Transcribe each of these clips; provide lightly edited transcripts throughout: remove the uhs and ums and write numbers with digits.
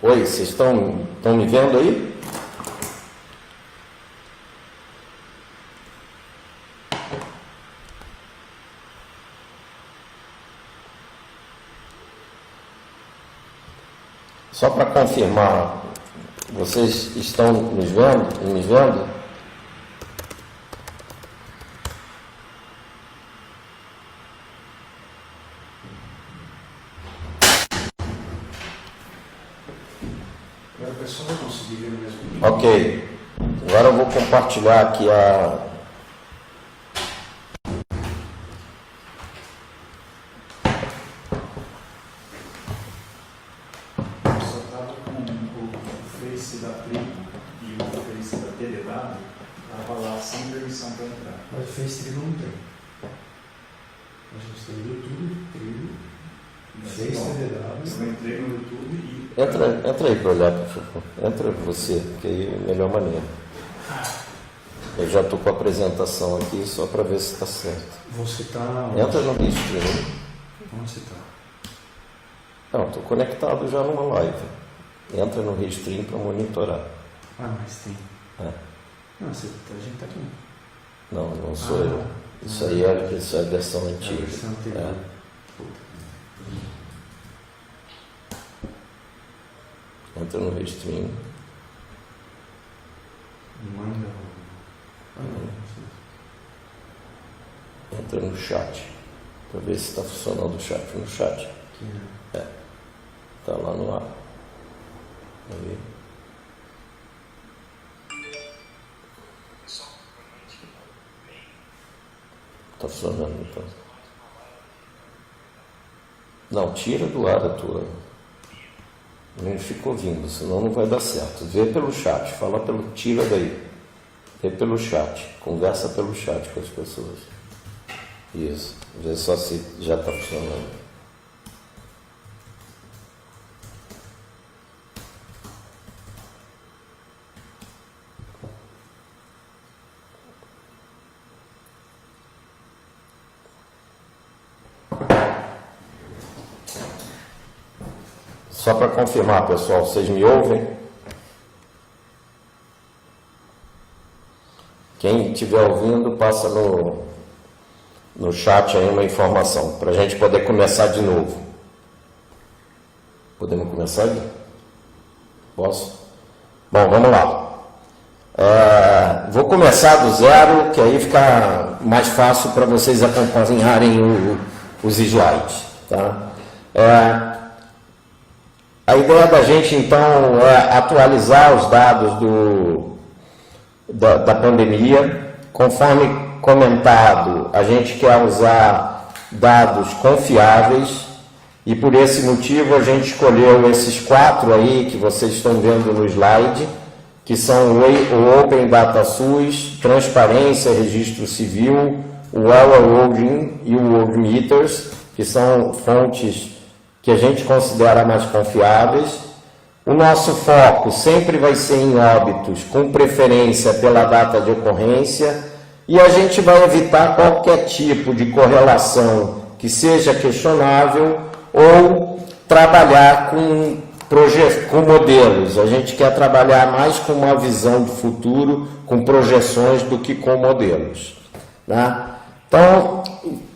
Oi, vocês estão me vendo aí? Só para confirmar, vocês estão nos vendo? Me vendo? Agora o pessoal vai conseguir ver o mesmo. Ok. Agora eu vou compartilhar aqui a... Só estava com o Face da Primo e o Face da TDW, estava lá sem permissão para entrar. Mas o Face Trio não tem. A gente tem YouTube, Trio, Face TDW. Eu entrei no YouTube e... Entra aí para olhar, por favor. Entra você, que aí é a melhor maneira. Eu já estou com a apresentação aqui, só para ver se está certo. Você está... Entra no Restream. Onde você está? Não, estou conectado já numa live. Entra no Restream para monitorar. Ah, mas tem. É. Não, a gente está aqui. Não sou eu. Isso aí é a versão antiga. É a versão anterior. É. Entra no Restream. Manda. Entra no chat. Para ver se está funcionando o chat. No chat. Aqui, né? Está lá no ar. Aí. Está funcionando então. Não, tira do ar a tua. Não fica ouvindo, senão não vai dar certo. Vê pelo chat, fala pelo. Tira daí. Vê pelo chat. Conversa pelo chat com as pessoas. Isso. Vê só se já está funcionando. Só para confirmar, pessoal, vocês me ouvem? Quem estiver ouvindo, passa no chat aí uma informação, para a gente poder começar de novo. Podemos começar aqui? Posso? Bom, vamos lá. Vou começar do zero, que aí fica mais fácil para vocês acompanharem os slides. Tá? A ideia da gente, então, é atualizar os dados da pandemia. Conforme comentado, a gente quer usar dados confiáveis e, por esse motivo, a gente escolheu esses 4 aí que vocês estão vendo no slide, que são o Open Data SUS, Transparência, Registro Civil, o Our World e o World Meters, que são fontes que a gente considera mais confiáveis. O nosso foco sempre vai ser em óbitos, com preferência pela data de ocorrência, e a gente vai evitar qualquer tipo de correlação que seja questionável ou trabalhar com modelos. A gente quer trabalhar mais com uma visão de futuro, com projeções, do que com modelos. Né? Então,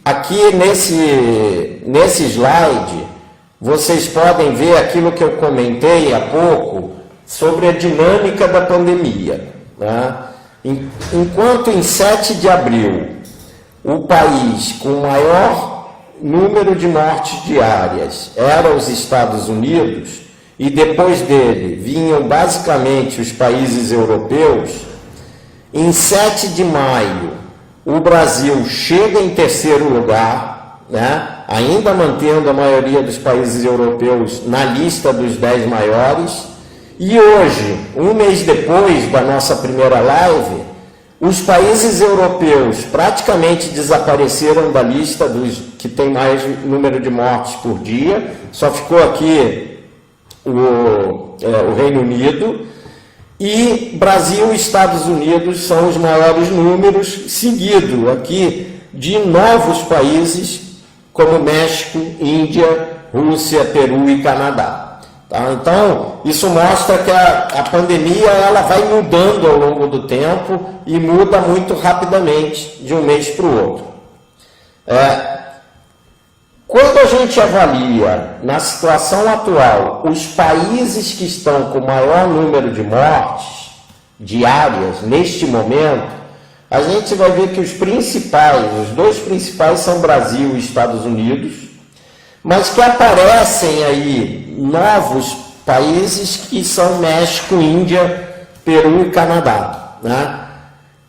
aqui nesse slide, vocês podem ver aquilo que eu comentei há pouco sobre a dinâmica da pandemia. Né? Enquanto em 7 de abril, o país com o maior número de mortes diárias era os Estados Unidos, e depois dele vinham basicamente os países europeus, em 7 de maio, o Brasil chega em 3º lugar, né? Ainda mantendo a maioria dos países europeus na lista dos 10 maiores, e hoje, um mês depois da nossa primeira live, os países europeus praticamente desapareceram da lista dos que tem mais número de mortes por dia, só ficou aqui o Reino Unido, e Brasil e Estados Unidos são os maiores números, seguido aqui de novos países, como México, Índia, Rússia, Peru e Canadá. Tá? Então, isso mostra que a pandemia ela vai mudando ao longo do tempo e muda muito rapidamente de um mês para o outro. Quando a gente avalia, na situação atual, os países que estão com maior número de mortes diárias, neste momento, a gente vai ver que os dois principais são Brasil e Estados Unidos, mas que aparecem aí novos países que são México, Índia, Peru e Canadá, né?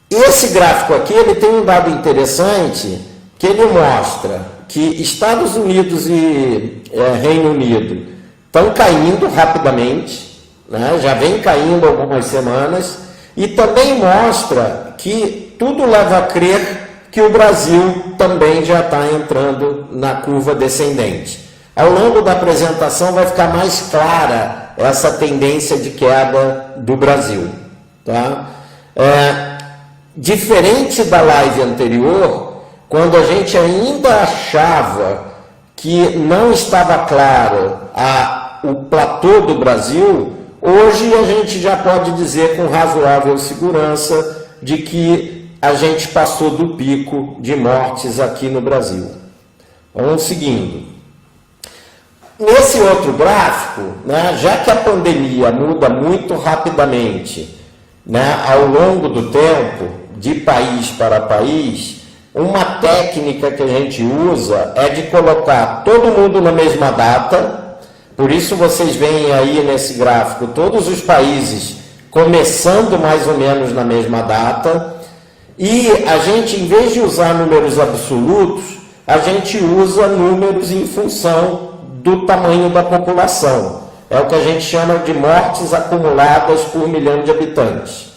Esse gráfico aqui ele tem um dado interessante que ele mostra que Estados Unidos e Reino Unido estão caindo rapidamente, né? Já vem caindo algumas semanas, e também mostra que tudo leva a crer que o Brasil também já está entrando na curva descendente. Ao longo da apresentação vai ficar mais clara essa tendência de queda do Brasil. Tá? Diferente da live anterior, quando a gente ainda achava que não estava claro o platô do Brasil, hoje a gente já pode dizer com razoável segurança de que a gente passou do pico de mortes aqui no Brasil. Vamos seguindo. Nesse outro gráfico, né, já que a pandemia muda muito rapidamente, né, ao longo do tempo, de país para país, uma técnica que a gente usa é de colocar todo mundo na mesma data. Por isso vocês veem aí nesse gráfico todos os países começando mais ou menos na mesma data. E a gente, em vez de usar números absolutos, a gente usa números em função do tamanho da população. É o que a gente chama de mortes acumuladas por milhão de habitantes.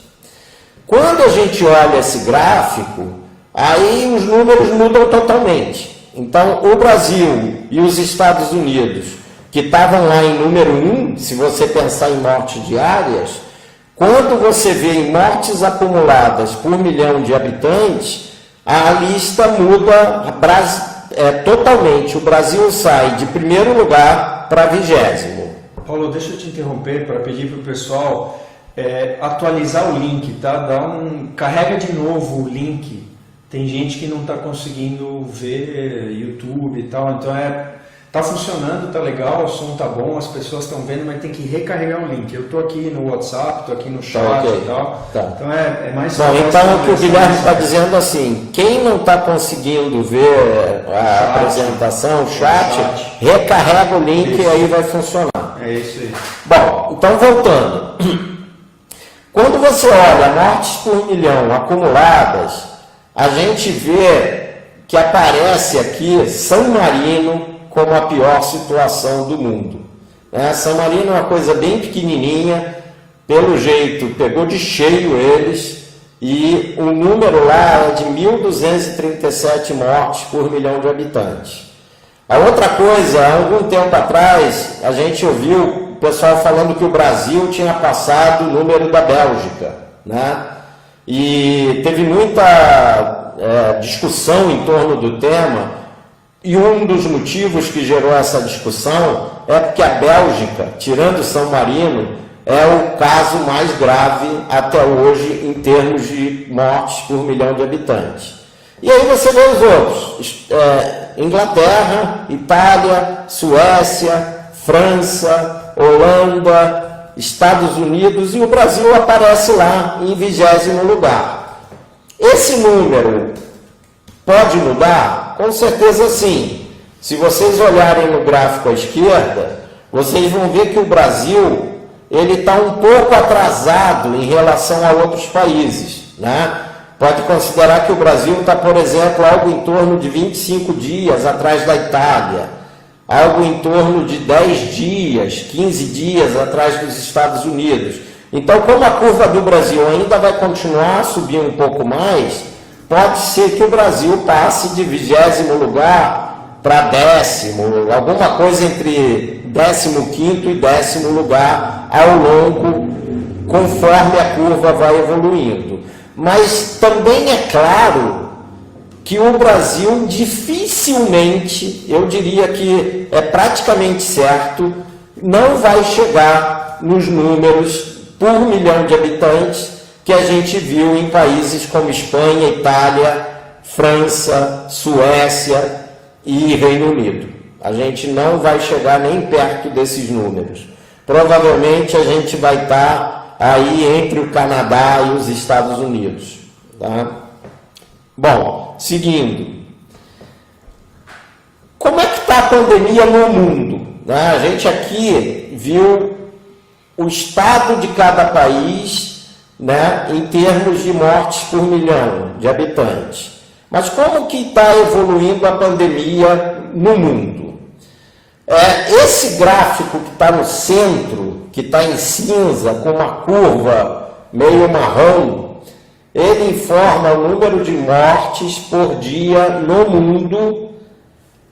Quando a gente olha esse gráfico, aí os números mudam totalmente. Então, o Brasil e os Estados Unidos, que estavam lá em número 1, se você pensar em mortes diárias, quando você vê em mortes acumuladas por milhão de habitantes, a lista muda totalmente. O Brasil sai de primeiro lugar para 20º. Paulo, deixa eu te interromper para pedir para o pessoal atualizar o link, tá? Carrega de novo o link. Tem gente que não está conseguindo ver YouTube e tal, então tá funcionando, tá legal, o som tá bom, as pessoas estão vendo, mas tem que recarregar o link. Eu tô aqui no WhatsApp, tô aqui no chat okay. E tal. Tá. Então é mais fácil. Então o que o Guilherme está dizendo assim, quem não está conseguindo ver a apresentação, o chat, recarrega o link e aí vai funcionar. É isso aí. Bom, então voltando. Quando você olha mortes por milhão acumuladas, a gente vê que aparece aqui San Marino como a pior situação do mundo. San Marino é uma coisa bem pequenininha, pelo jeito pegou de cheio eles, e o número lá é de 1.237 mortes por milhão de habitantes. A outra coisa, há algum tempo atrás, a gente ouviu o pessoal falando que o Brasil tinha passado o número da Bélgica, né? E teve muita discussão em torno do tema. E um dos motivos que gerou essa discussão é porque a Bélgica, tirando San Marino, é o caso mais grave até hoje em termos de mortes por milhão de habitantes. E aí você vê os outros, Inglaterra, Itália, Suécia, França, Holanda, Estados Unidos, e o Brasil aparece lá em 20º lugar. Esse número pode mudar? Com certeza sim. Se vocês olharem no gráfico à esquerda, vocês vão ver que o Brasil ele está um pouco atrasado em relação a outros países, né? Pode considerar que o Brasil está, por exemplo, algo em torno de 25 dias atrás da Itália, algo em torno de 10 dias, 15 dias atrás dos Estados Unidos. Então, como a curva do Brasil ainda vai continuar a subir um pouco mais, pode ser que o Brasil passe de 20º lugar para 10º, alguma coisa entre 15º e 10º lugar ao longo, conforme a curva vai evoluindo. Mas também é claro que o Brasil dificilmente, eu diria que é praticamente certo, não vai chegar nos números por milhão de habitantes que a gente viu em países como Espanha, Itália, França, Suécia e Reino Unido. A gente não vai chegar nem perto desses números. Provavelmente a gente vai estar aí entre o Canadá e os Estados Unidos. Tá? Bom, seguindo. Como é que está a pandemia no mundo? A gente aqui viu o estado de cada país, né, em termos de mortes por milhão de habitantes. Mas como que está evoluindo a pandemia no mundo? Esse gráfico que está no centro, que está em cinza, com uma curva meio marrom, ele informa o número de mortes por dia no mundo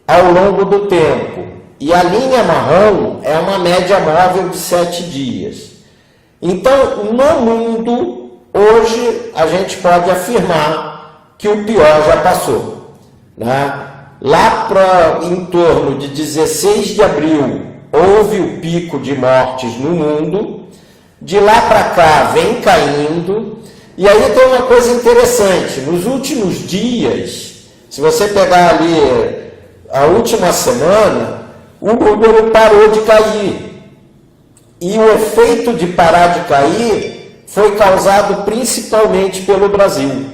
ao longo do tempo. E a linha marrom é uma média móvel de 7 dias. Então, no mundo, hoje, a gente pode afirmar que o pior já passou. Né? Lá em torno de 16 de abril, houve o pico de mortes no mundo. De lá para cá, vem caindo. E aí tem uma coisa interessante. Nos últimos dias, se você pegar ali a última semana, o número parou de cair. E o efeito de parar de cair foi causado principalmente pelo Brasil.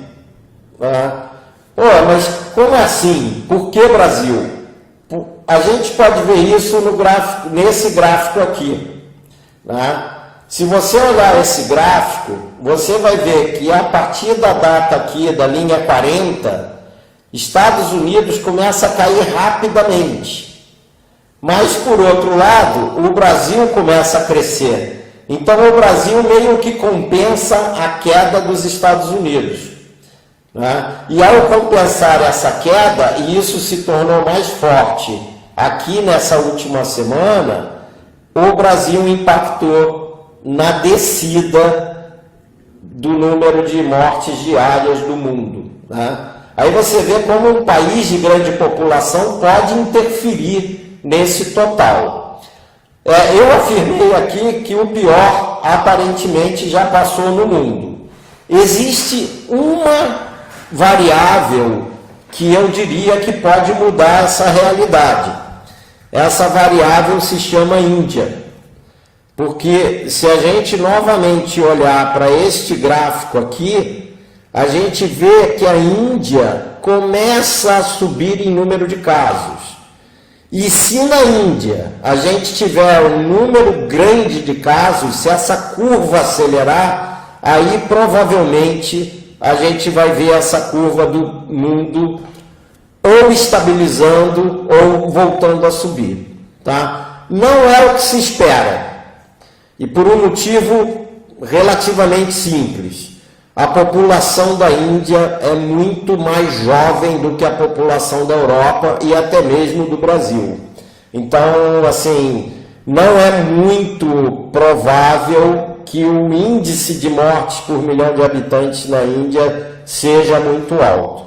Mas como assim? Por que Brasil? A gente pode ver isso no gráfico, nesse gráfico aqui. Se você olhar esse gráfico, você vai ver que a partir da data aqui, da linha 40, Estados Unidos começa a cair rapidamente. Mas, por outro lado, o Brasil começa a crescer. Então, o Brasil meio que compensa a queda dos Estados Unidos. E ao compensar essa queda, e isso se tornou mais forte aqui nessa última semana, o Brasil impactou na descida do número de mortes diárias do mundo. Aí você vê como um país de grande população pode interferir nesse total. Eu afirmei aqui que o pior aparentemente já passou no mundo. Existe uma variável que eu diria que pode mudar essa realidade. Essa variável se chama Índia. Porque se a gente novamente olhar para este gráfico aqui, a gente vê que a Índia começa a subir em número de casos. E se na Índia a gente tiver um número grande de casos, se essa curva acelerar, aí provavelmente a gente vai ver essa curva do mundo ou estabilizando ou voltando a subir. Tá? Não é o que se espera. E por um motivo relativamente simples. A população da Índia é muito mais jovem do que a população da Europa e até mesmo do Brasil. Então, assim, não é muito provável que o índice de mortes por milhão de habitantes na Índia seja muito alto.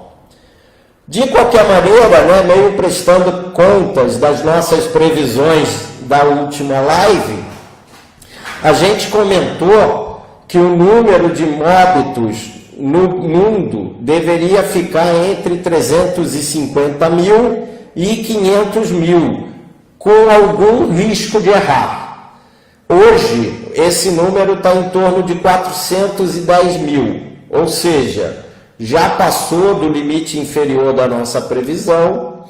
De qualquer maneira, meio prestando contas das nossas previsões da última live, a gente comentou que o número de óbitos no mundo deveria ficar entre 350 mil e 500 mil, com algum risco de errar. Hoje, esse número está em torno de 410 mil, ou seja, já passou do limite inferior da nossa previsão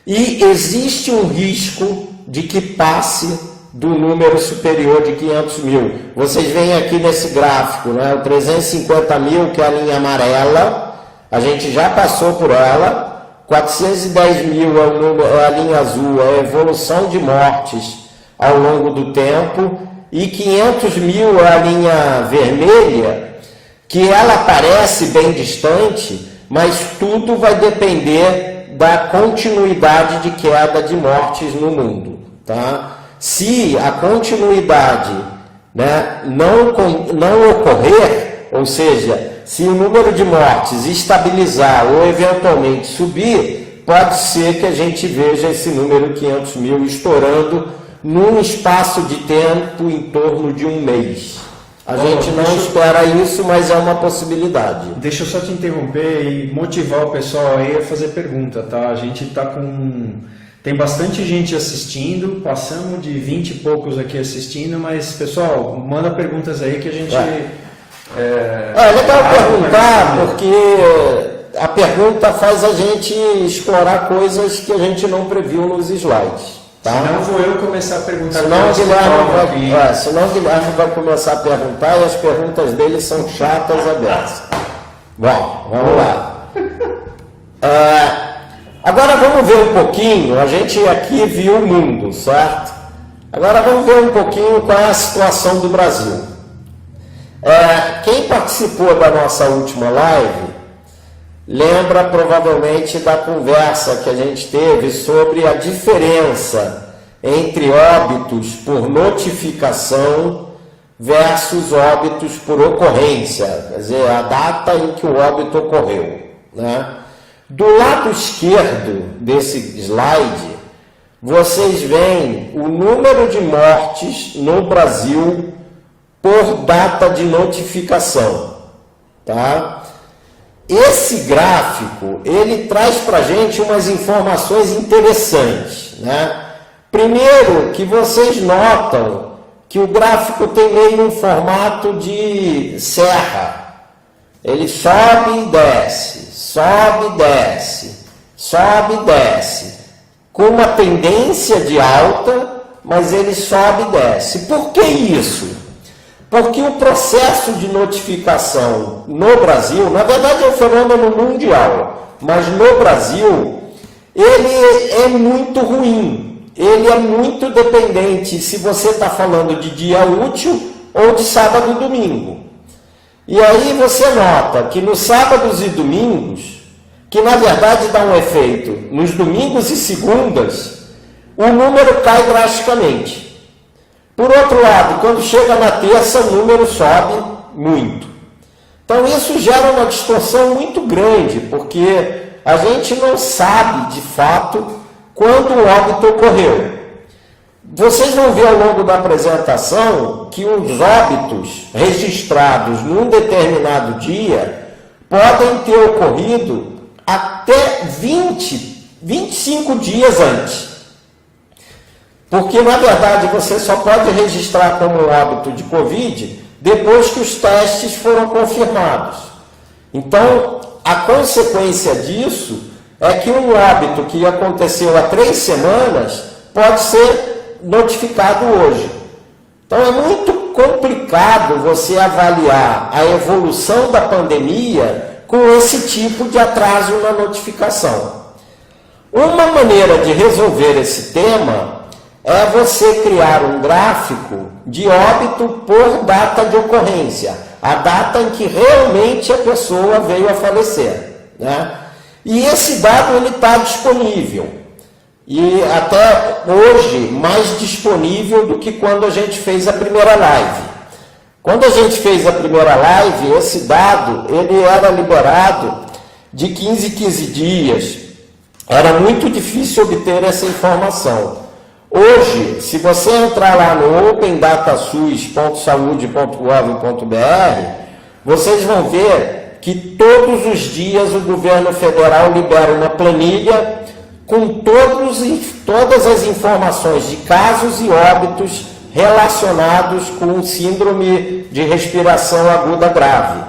e existe um risco de que passe do número superior de 500 mil. Vocês veem aqui nesse gráfico, o 350 mil, que é a linha amarela, a gente já passou por ela, 410 mil é a linha azul, é a evolução de mortes ao longo do tempo, e 500 mil é a linha vermelha, que ela parece bem distante, mas tudo vai depender da continuidade de queda de mortes no mundo. Tá? Se a continuidade não ocorrer, ou seja, se o número de mortes estabilizar ou eventualmente subir, pode ser que a gente veja esse número 500 mil estourando num espaço de tempo em torno de um mês. A gente não espera isso, mas é uma possibilidade. Deixa eu só te interromper e motivar o pessoal aí a fazer pergunta, tá? A gente tá com... Tem bastante gente assistindo, passamos de 20 e poucos aqui assistindo, mas, pessoal, manda perguntas aí que a gente... É legal perguntar, porque a pergunta faz a gente explorar coisas que a gente não previu nos slides. Tá? Senão vou eu começar a perguntar. Senão o Guilherme vai começar a perguntar e as perguntas dele são chatas a beça. Bom, vamos lá. Agora vamos ver um pouquinho, a gente aqui viu o mundo, certo? Agora vamos ver um pouquinho qual é a situação do Brasil. Quem participou da nossa última live lembra provavelmente da conversa que a gente teve sobre a diferença entre óbitos por notificação versus óbitos por ocorrência, quer dizer, a data em que o óbito ocorreu, né? Do lado esquerdo desse slide, vocês veem o número de mortes no Brasil por data de notificação, tá? Esse gráfico, ele traz para a gente umas informações interessantes, né? Primeiro, que vocês notam que o gráfico tem meio um formato de serra. Ele sobe e desce, sobe e desce, sobe e desce, com uma tendência de alta, mas ele sobe e desce. Por que isso? Porque o processo de notificação no Brasil, na verdade é um fenômeno mundial, mas no Brasil, ele é muito ruim. Ele é muito dependente se você está falando de dia útil ou de sábado e domingo. E aí você nota que nos sábados e domingos, que na verdade dá um efeito, nos domingos e segundas, o número cai drasticamente. Por outro lado, quando chega na terça, o número sobe muito. Então isso gera uma distorção muito grande, porque a gente não sabe de fato quando o óbito ocorreu. Vocês vão ver ao longo da apresentação que os óbitos registrados num determinado dia podem ter ocorrido até 25 dias antes. Porque, na verdade, você só pode registrar como óbito de Covid depois que os testes foram confirmados. Então, a consequência disso é que um óbito que aconteceu há 3 semanas pode ser notificado hoje. Então, é muito complicado você avaliar a evolução da pandemia com esse tipo de atraso na notificação. Uma maneira de resolver esse tema é você criar um gráfico de óbito por data de ocorrência, a data em que realmente a pessoa veio a falecer, né? E esse dado ele está disponível, e até hoje mais disponível do que quando a gente fez a primeira live. Quando a gente fez a primeira live, esse dado ele era liberado de 15 em 15 dias, era muito difícil obter essa informação. Hoje, se você entrar lá no opendatasus.saude.gov.br, vocês vão ver que todos os dias o governo federal libera uma planilha com todas as informações de casos e óbitos relacionados com síndrome de respiração aguda grave,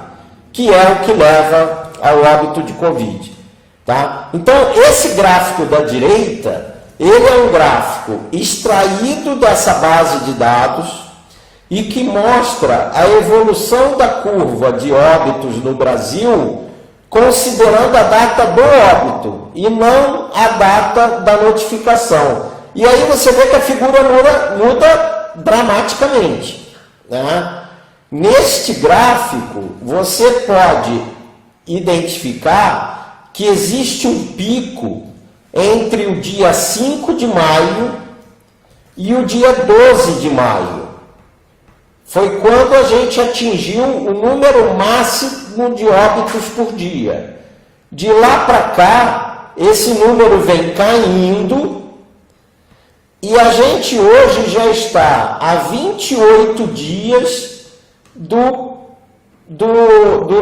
que é o que leva ao óbito de Covid. Tá? Então, esse gráfico da direita, ele é um gráfico extraído dessa base de dados e que mostra a evolução da curva de óbitos no Brasil, considerando a data do óbito e não a data da notificação. E aí você vê que a figura muda dramaticamente, né? Neste gráfico, você pode identificar que existe um pico entre o dia 5 de maio e o dia 12 de maio. Foi quando a gente atingiu o número máximo de óbitos por dia. De lá para cá, esse número vem caindo E a gente hoje já está a 28 dias do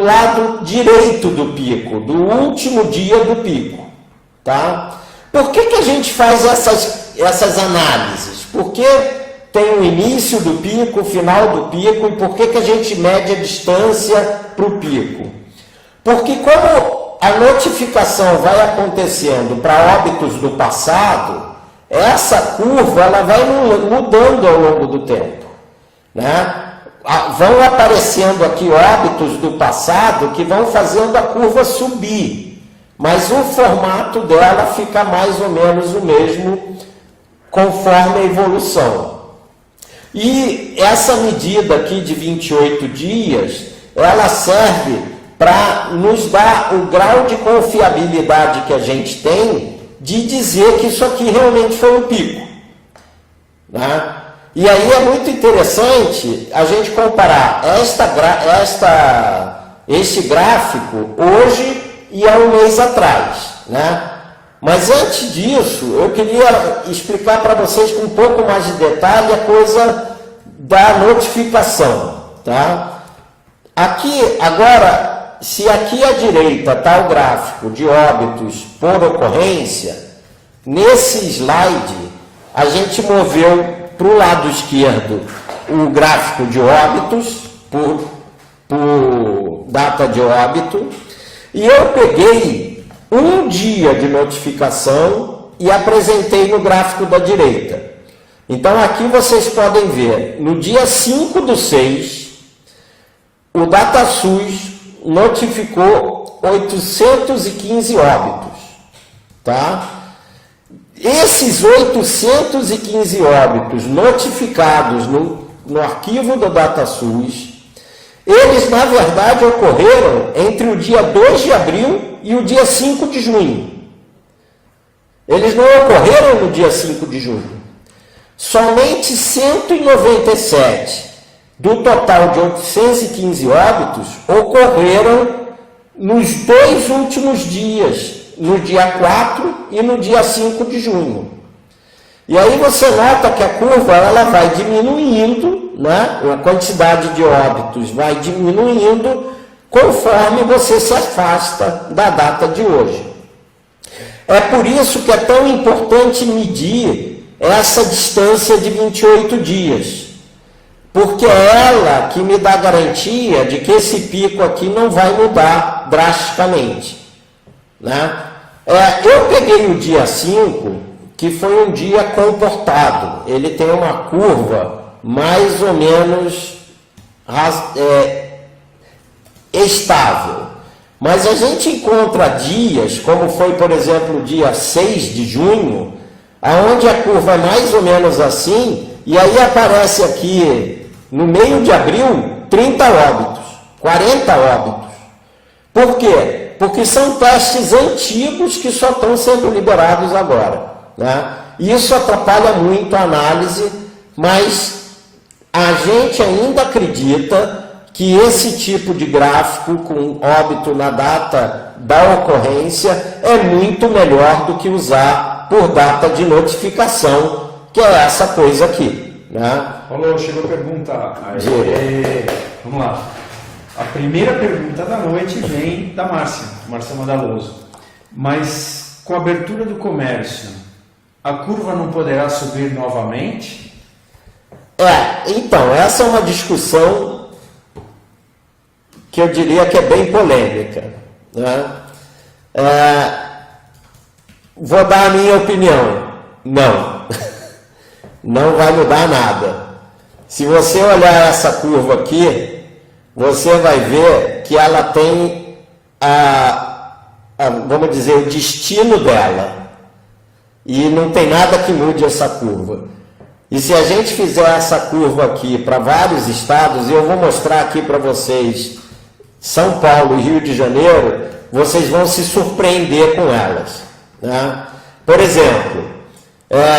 lado direito do pico, do último dia do pico, tá? Por que a gente faz essas análises? Porque tem o início do pico, o final do pico, e por que a gente mede a distância para o pico? Porque como a notificação vai acontecendo para óbitos do passado, essa curva ela vai mudando ao longo do tempo, né? Vão aparecendo aqui óbitos do passado que vão fazendo a curva subir, mas o formato dela fica mais ou menos o mesmo conforme a evolução. E essa medida aqui de 28 dias, ela serve para nos dar o grau de confiabilidade que a gente tem de dizer que isso aqui realmente foi um pico, né? E aí é muito interessante a gente comparar este gráfico hoje e há um mês atrás, né? Mas antes disso, eu queria explicar para vocês com um pouco mais de detalhe a coisa da notificação, tá? Aqui, agora, se aqui à direita está o gráfico de óbitos por ocorrência, nesse slide a gente moveu para o lado esquerdo o gráfico de óbitos por data de óbito, e eu peguei um dia de notificação e apresentei no gráfico da direita. Então aqui vocês podem ver, no dia 5/6, o DataSUS notificou 815 óbitos, tá? Esses 815 óbitos notificados no arquivo do DataSUS, eles na verdade ocorreram entre o dia 2 de abril e o dia 5 de junho. Eles não ocorreram no dia 5 de junho. Somente 197 do total de 815 óbitos ocorreram nos 2 últimos dias, no dia 4 e no dia 5 de junho. E aí você nota que a curva ela vai diminuindo, né? A quantidade de óbitos vai diminuindo conforme você se afasta da data de hoje. É por isso que é tão importante medir essa distância de 28 dias, porque é ela que me dá garantia de que esse pico aqui não vai mudar drasticamente, né? Eu peguei o dia 5, que foi um dia comportado. Ele tem uma curva mais ou menos estável. Mas a gente encontra dias, como foi, por exemplo, o dia 6 de junho, onde a curva é mais ou menos assim, e aí aparece aqui, no meio de abril, 30 óbitos, 40 óbitos. Por quê? Porque são testes antigos que só estão sendo liberados agora, né? Isso atrapalha muito a análise, mas a gente ainda acredita que esse tipo de gráfico com óbito na data da ocorrência é muito melhor do que usar por data de notificação, que é essa coisa aqui, né? Falou, chegou a pergunta. Vamos lá. A primeira pergunta da noite vem da Márcia Madaloso. Mas com a abertura do comércio, a curva não poderá subir novamente? Então, essa é uma discussão que eu diria que é bem polêmica, né? Vou dar a minha opinião. Não. Não vai mudar nada. Se você olhar essa curva aqui, você vai ver que ela tem, vamos dizer, o destino dela. E não tem nada que mude essa curva. E se a gente fizer essa curva aqui para vários estados, e eu vou mostrar aqui para vocês São Paulo e Rio de Janeiro, vocês vão se surpreender com elas, né? Por exemplo,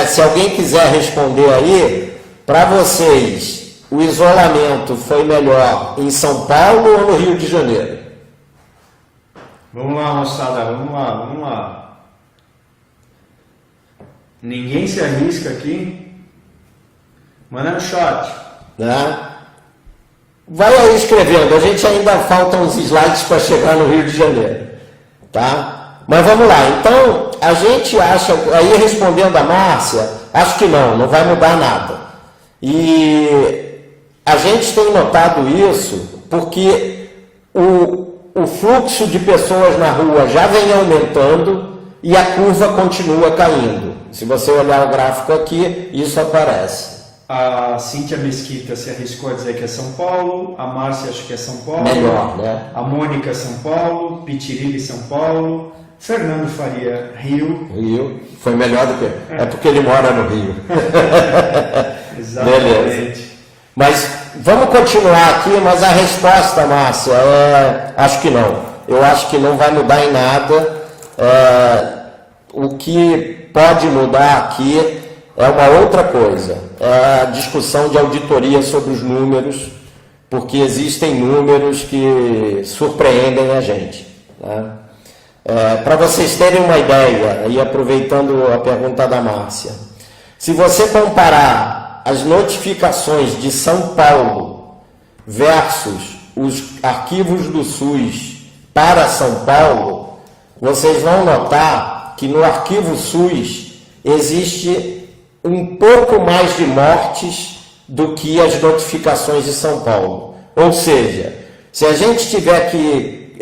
se alguém quiser responder aí, para vocês, o isolamento foi melhor em São Paulo ou no Rio de Janeiro? Vamos lá, moçada, vamos lá. Ninguém se arrisca aqui. Manda no chat. Né? Vai aí escrevendo, a gente ainda falta uns slides para chegar no Rio de Janeiro. Tá? Mas vamos lá, então a gente acha, aí respondendo a Márcia, acho que não vai mudar nada. E a gente tem notado isso porque o fluxo de pessoas na rua já vem aumentando e a curva continua caindo. Se você olhar o gráfico aqui, isso aparece. A Cíntia Mesquita se arriscou a dizer que é São Paulo, a Márcia acho que é São Paulo, melhor, né? A Mônica São Paulo, Pitirilli São Paulo, Fernando Faria Rio. Foi melhor do que... É porque ele mora no Rio. Exatamente. Beleza. Mas vamos continuar aqui, mas a resposta, Márcia, acho que não. Eu acho que não vai mudar em nada. O que pode mudar aqui é uma outra coisa, é a discussão de auditoria sobre os números, porque existem números que surpreendem a gente. Né? Para vocês terem uma ideia, e aproveitando a pergunta da Márcia, se você comparar as notificações de São Paulo versus os arquivos do SUS para São Paulo, vocês vão notar que no arquivo SUS existe um pouco mais de mortes do que as notificações de São Paulo. Ou seja, se a gente tiver que,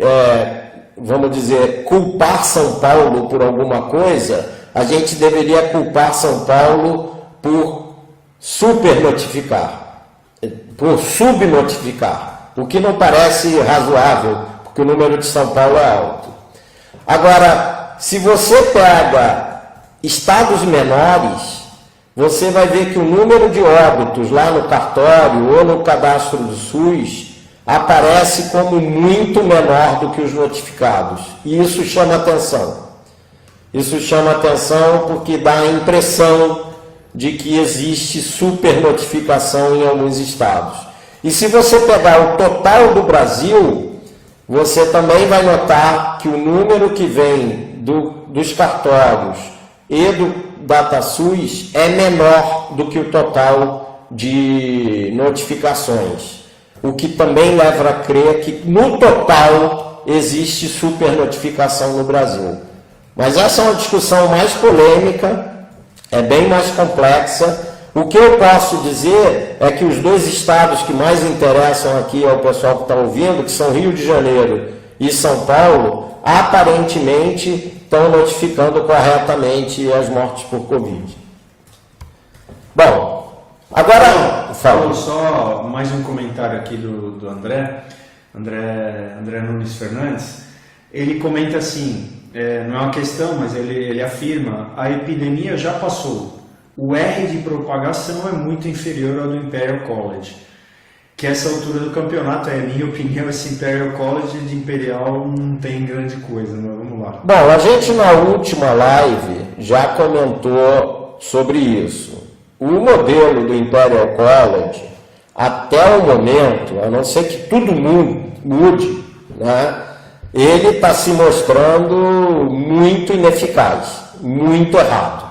vamos dizer, culpar São Paulo por alguma coisa, a gente deveria culpar São Paulo por supernotificar, por subnotificar, o que não parece razoável, porque o número de São Paulo é alto. Agora, se você pega estados menores, você vai ver que o número de óbitos lá no cartório ou no cadastro do SUS aparece como muito menor do que os notificados. E isso chama atenção. Isso chama atenção porque dá a impressão de que existe supernotificação em alguns estados. E se você pegar o total do Brasil, você também vai notar que o número que vem dos cartórios e do DataSUS é menor do que o total de notificações, o que também leva a crer que no total existe supernotificação no Brasil. Mas essa é uma discussão mais polêmica, é bem mais complexa. O que eu posso dizer é que os dois estados que mais interessam aqui ao pessoal que está ouvindo, que são Rio de Janeiro e São Paulo, aparentemente estão notificando corretamente as mortes por Covid. Bom, agora... Falo só mais um comentário aqui do André Nunes Fernandes. Ele comenta assim, não é uma questão, mas ele afirma, a epidemia já passou. O R de propagação é muito inferior ao do Imperial College. Que essa altura do campeonato, é minha opinião, esse Imperial College de Imperial não tem grande coisa, mas vamos lá. Bom, a gente na última live já comentou sobre isso. O modelo do Imperial College, até o momento, a não ser que tudo mude, né, ele está se mostrando muito ineficaz, muito errado.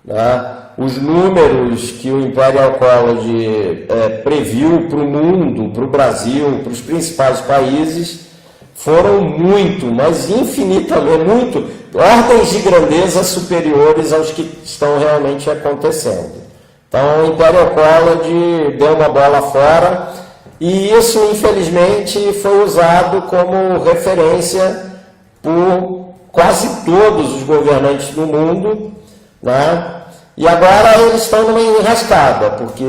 Né? Os números que o Imperial College previu para o mundo, para o Brasil, para os principais países, foram muito, mas infinitamente, ordens de grandeza superiores aos que estão realmente acontecendo. Então, o Imperial College deu uma bola fora e isso, infelizmente, foi usado como referência por quase todos os governantes do mundo, né? E agora eles estão numa enrascada, porque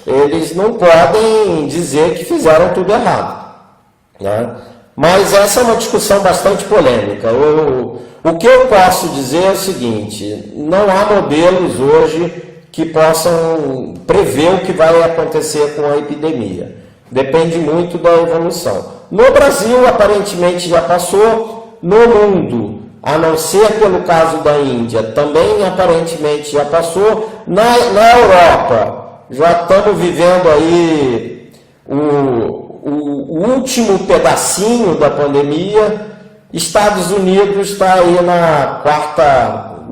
eles não podem dizer que fizeram tudo errado. Né? Mas essa é uma discussão bastante polêmica. O que eu posso dizer é o seguinte, não há modelos hoje que possam prever o que vai acontecer com a epidemia. Depende muito da evolução. No Brasil, aparentemente já passou, no mundo, a não ser pelo caso da Índia, também aparentemente já passou. Na Europa, já estamos vivendo aí o último pedacinho da pandemia. Estados Unidos está aí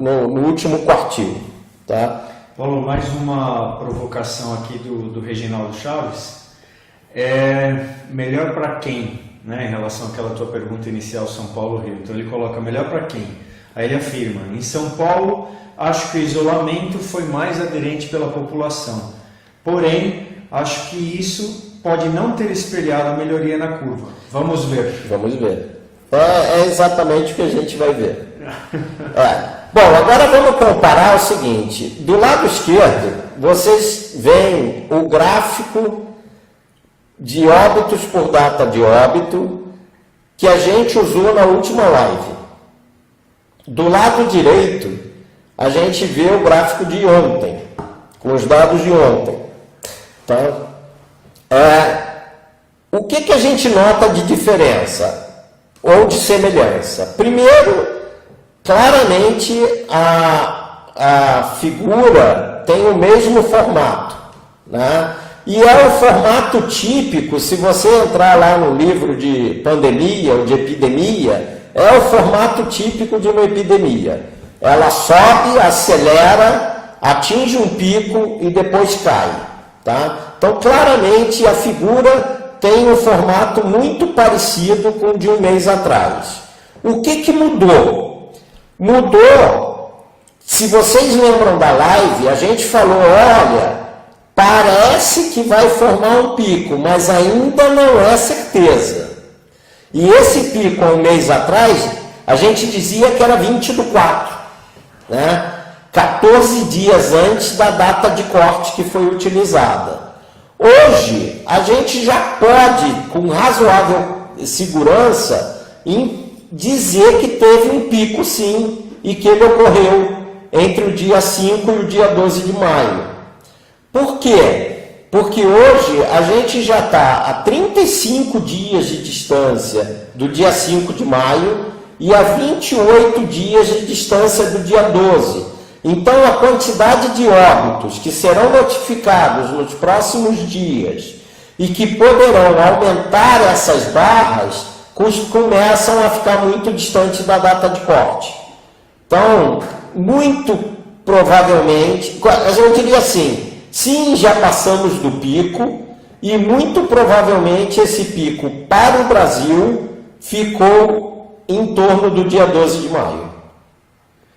no último quartil. Tá? Paulo, mais uma provocação aqui do Reginaldo Chaves. Melhor para quem, né, em relação àquela tua pergunta inicial, São Paulo-Rio? Então ele coloca melhor para quem? Aí ele afirma, em São Paulo, acho que o isolamento foi mais aderente pela população. Porém, acho que isso pode não ter espelhado a melhoria na curva. Vamos ver. Vamos ver. É exatamente o que a gente vai ver. Bom, agora vamos comparar o seguinte. Do lado esquerdo, vocês veem o gráfico de óbitos por data de óbito que a gente usou na última live. Do lado direito, a gente vê o gráfico de ontem, com os dados de ontem. Então, o que a gente nota de diferença ou de semelhança? Primeiro, claramente a figura tem o mesmo formato, né? E é o formato típico, se você entrar lá no livro de pandemia ou de epidemia, é o formato típico de uma epidemia. Ela sobe, acelera, atinge um pico e depois cai. Tá? Então, claramente, a figura tem um formato muito parecido com o de um mês atrás. O que mudou? Mudou, se vocês lembram da live, a gente falou, olha, parece que vai formar um pico, mas ainda não é certeza. E esse pico, há um mês atrás, a gente dizia que era 20/4, né? 14 dias antes da data de corte que foi utilizada. Hoje, a gente já pode, com razoável segurança, dizer que teve um pico sim, e que ele ocorreu entre o dia 5 e o dia 12 de maio. Por quê? Porque hoje a gente já está a 35 dias de distância do dia 5 de maio e a 28 dias de distância do dia 12. Então, a quantidade de óbitos que serão notificados nos próximos dias e que poderão aumentar essas barras começam a ficar muito distante da data de corte. Então, muito provavelmente, eu diria assim, sim, já passamos do pico e muito provavelmente esse pico para o Brasil ficou em torno do dia 12 de maio.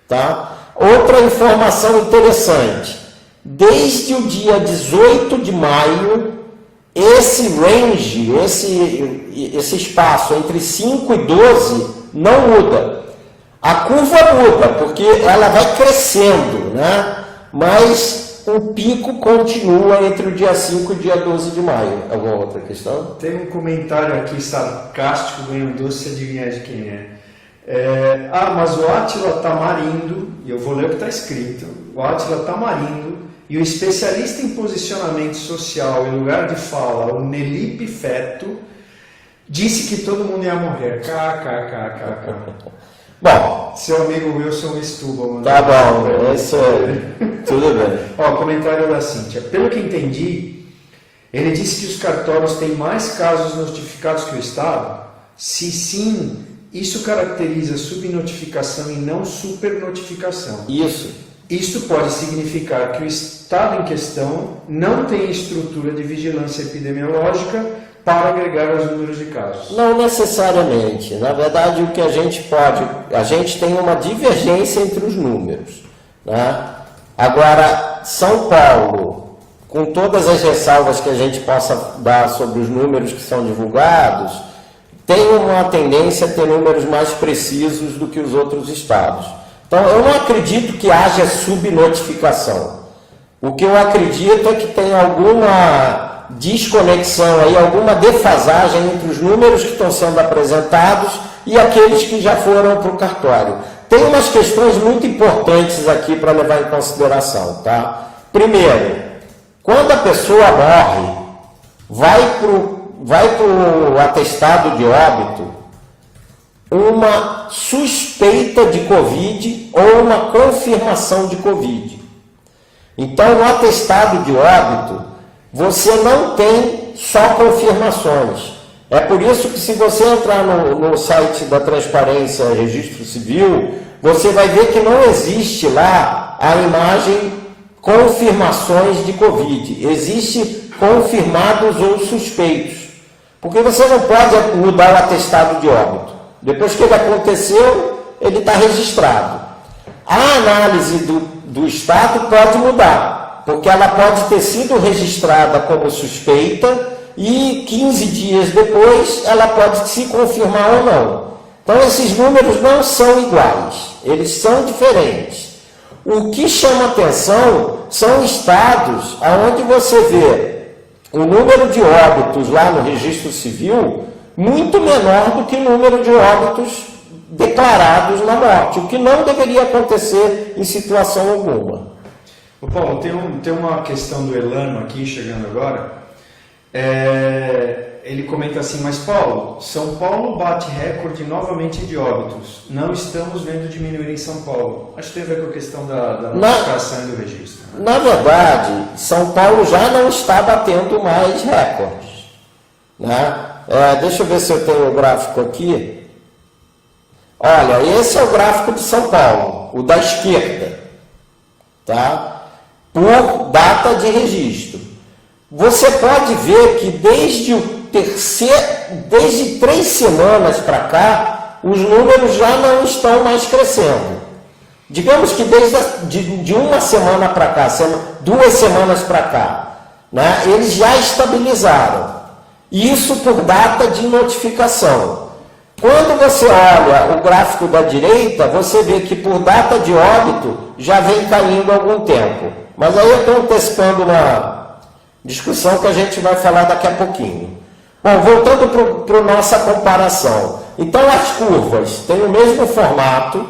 Tá? Outra informação interessante, desde o dia 18 de maio, esse range, esse espaço entre 5 e 12 não muda. A curva muda, porque ela vai crescendo, né? Mas o pico continua entre o dia 5 e o dia 12 de maio. Alguma outra questão? Tem um comentário aqui sarcástico ganhando doce, adivinhar de quem é. Mas o Átila Tamarindo, e eu vou ler o que está escrito, o Átila Tamarindo e o especialista em posicionamento social e lugar de fala, o Nelipe Feto, disse que todo mundo ia morrer. KKKKK. Bom, seu amigo Wilson Estuba. Tá bom, isso tudo bem. Comentário da Cíntia. Pelo que entendi, ele disse que os cartórios têm mais casos notificados que o Estado? Se sim, isso caracteriza subnotificação e não supernotificação. Isso. Isto pode significar que o Estado em questão não tem estrutura de vigilância epidemiológica para agregar os números de casos. Não necessariamente. Na verdade, o que a gente tem uma divergência entre os números, né? Agora, São Paulo, com todas as ressalvas que a gente possa dar sobre os números que são divulgados, tem uma tendência a ter números mais precisos do que os outros estados. Então, eu não acredito que haja subnotificação. O que eu acredito é que tem alguma desconexão aí, alguma defasagem entre os números que estão sendo apresentados e aqueles que já foram para o cartório. Tem umas questões muito importantes aqui para levar em consideração, tá? Primeiro, quando a pessoa morre, vai para o atestado de óbito uma suspeita de Covid ou uma confirmação de Covid. Então, no atestado de óbito, você não tem só confirmações. É por isso que, se você entrar no site da Transparência Registro Civil, você vai ver que não existe lá a imagem confirmações de Covid. Existe confirmados ou suspeitos. Porque você não pode mudar o atestado de óbito. Depois que ele aconteceu, ele está registrado. A análise do estado pode mudar, porque ela pode ter sido registrada como suspeita e 15 dias depois ela pode se confirmar ou não. Então esses números não são iguais, eles são diferentes. O que chama atenção são estados onde você vê o número de óbitos lá no registro civil muito menor do que o número de óbitos declarados na morte, o que não deveria acontecer em situação alguma. Paulo, tem uma questão do Elano aqui, chegando agora. Ele comenta assim, mas Paulo, São Paulo bate recorde novamente de óbitos. Não estamos vendo diminuir em São Paulo. Acho que tem a ver com a questão da notificação e do registro. Na verdade, São Paulo já não está batendo mais recordes. Né? Deixa eu ver se eu tenho o gráfico aqui. Olha, esse é o gráfico de São Paulo, o da esquerda, tá? Por data de registro. Você pode ver que desde 3 semanas para cá, os números já não estão mais crescendo. Digamos que de uma semana para cá, 2 semanas para cá, né, eles já estabilizaram. Isso por data de notificação. Quando você olha o gráfico da direita, você vê que por data de óbito já vem caindo há algum tempo. Mas aí eu estou antecipando uma discussão que a gente vai falar daqui a pouquinho. Bom, voltando para a nossa comparação. Então as curvas têm o mesmo formato.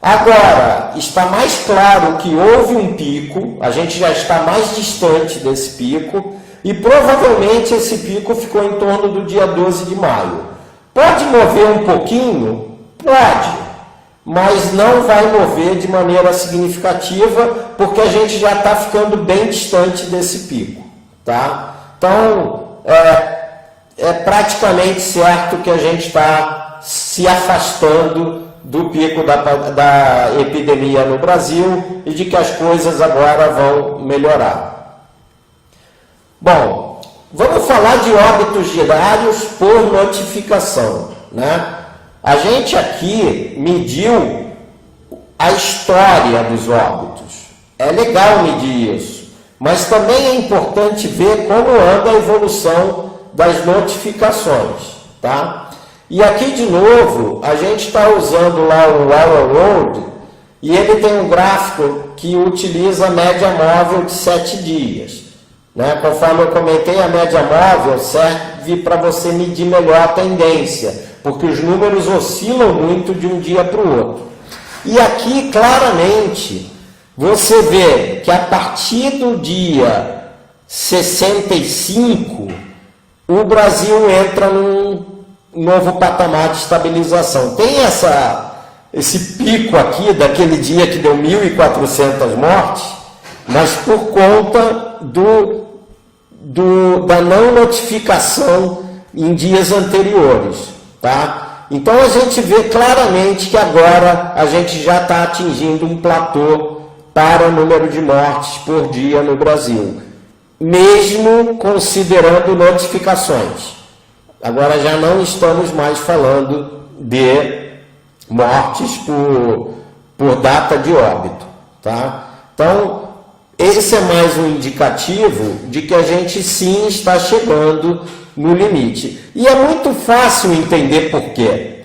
Agora, está mais claro que houve um pico, a gente já está mais distante desse pico, e provavelmente esse pico ficou em torno do dia 12 de maio. Pode mover um pouquinho? Pode, mas não vai mover de maneira significativa, porque a gente já está ficando bem distante desse pico. Tá? Então, é praticamente certo que a gente está se afastando do pico da epidemia no Brasil e de que as coisas agora vão melhorar. Bom, vamos falar de óbitos diários por notificação, né? A gente aqui mediu a história dos óbitos. É legal medir isso, mas também é importante ver como anda a evolução das notificações, tá? E aqui de novo, a gente está usando lá o Our World e ele tem um gráfico que utiliza a média móvel de 7 dias. Né? Conforme eu comentei, a média móvel serve para você medir melhor a tendência, porque os números oscilam muito de um dia para o outro. E aqui, claramente, você vê que a partir do dia 65, o Brasil entra num novo patamar de estabilização. Tem esse pico aqui, daquele dia que deu 1.400 mortes, mas por conta da não notificação em dias anteriores, tá? Então a gente vê claramente que agora a gente já está atingindo um platô para o número de mortes por dia no Brasil, mesmo considerando notificações. Agora já não estamos mais falando de mortes por data de óbito, tá? Então, esse é mais um indicativo de que a gente sim está chegando no limite. E é muito fácil entender por quê.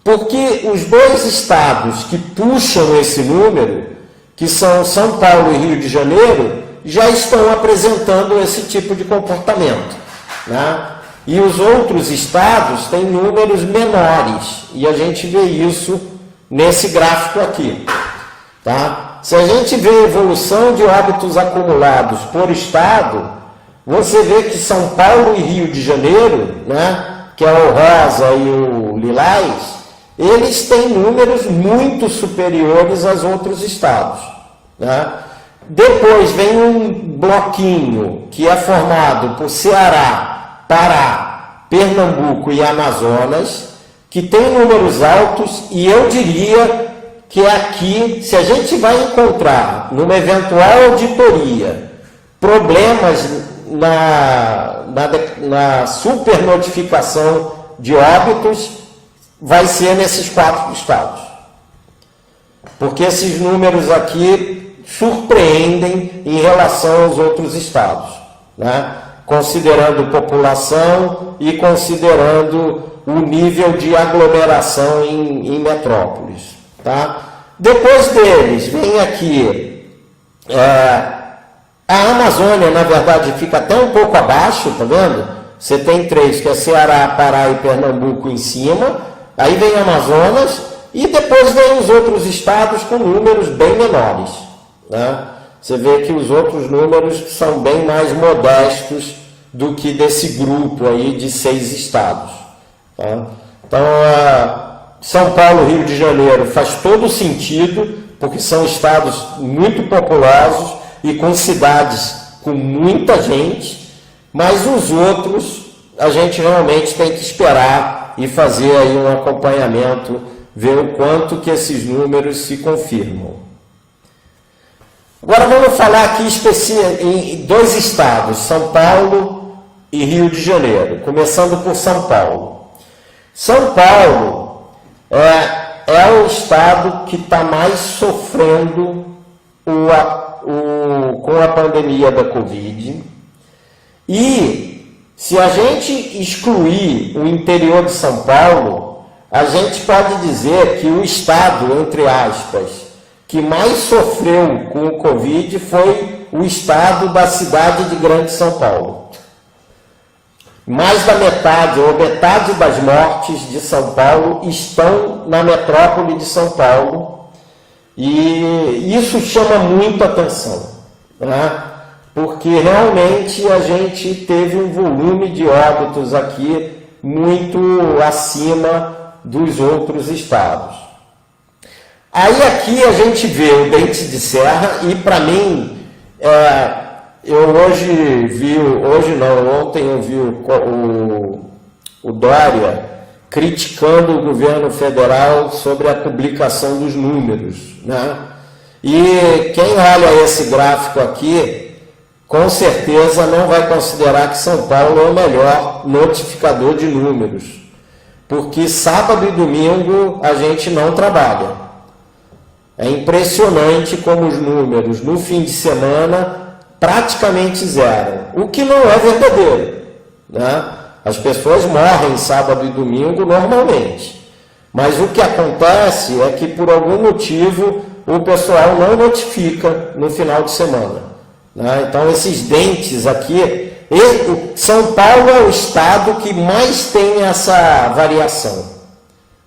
Porque os dois estados que puxam esse número, que são São Paulo e Rio de Janeiro, já estão apresentando esse tipo de comportamento, né? E os outros estados têm números menores, e a gente vê isso nesse gráfico aqui, tá? Se a gente vê a evolução de óbitos acumulados por estado, você vê que São Paulo e Rio de Janeiro, né, que é o rosa e o lilás, eles têm números muito superiores aos outros estados, né? Depois vem um bloquinho que é formado por Ceará, Pará, Pernambuco e Amazonas, que tem números altos, e eu diria que aqui, se a gente vai encontrar, numa eventual auditoria, problemas na supernotificação de óbitos, vai ser nesses 4 estados. Porque esses números aqui surpreendem em relação aos outros estados, né? Considerando população e considerando o nível de aglomeração em metrópoles. Tá? Depois deles, vem aqui, a Amazônia, na verdade, fica até um pouco abaixo, tá vendo? Você tem 3, que é Ceará, Pará e Pernambuco em cima, aí vem Amazonas, e depois vem os outros estados com números bem menores. Né? Você vê que os outros números são bem mais modestos do que desse grupo aí de 6 estados. Tá? Então, São Paulo, Rio de Janeiro faz todo sentido, porque são estados muito populosos e com cidades com muita gente, mas os outros a gente realmente tem que esperar e fazer aí um acompanhamento, ver o quanto que esses números se confirmam. Agora vamos falar aqui em 2 estados, São Paulo e Rio de Janeiro, começando por São Paulo. São Paulo é o estado que está mais sofrendo com a pandemia da Covid. E se a gente excluir o interior de São Paulo, a gente pode dizer que o estado, entre aspas, que mais sofreu com o Covid foi o estado da cidade de Grande São Paulo. Mais da metade, ou metade das mortes de São Paulo estão na metrópole de São Paulo, e isso chama muito atenção, né? Porque realmente a gente teve um volume de óbitos aqui muito acima dos outros estados. Aí aqui a gente vê o Dente de Serra, e para mim, eu ontem eu vi o Dória criticando o governo federal sobre a publicação dos números, né? E quem olha esse gráfico aqui, com certeza não vai considerar que São Paulo é o melhor notificador de números, porque sábado e domingo a gente não trabalha. É impressionante como os números no fim de semana praticamente zeram, o que não é verdadeiro, né? As pessoas morrem sábado e domingo normalmente, mas o que acontece é que por algum motivo o pessoal não notifica no final de semana, né? Então esses dentes aqui, São Paulo é o estado que mais tem essa variação.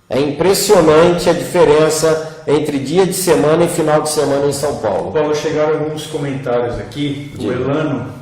É impressionante a diferença entre dia de semana e final de semana em São Paulo. Paulo, chegaram alguns comentários aqui. O Elano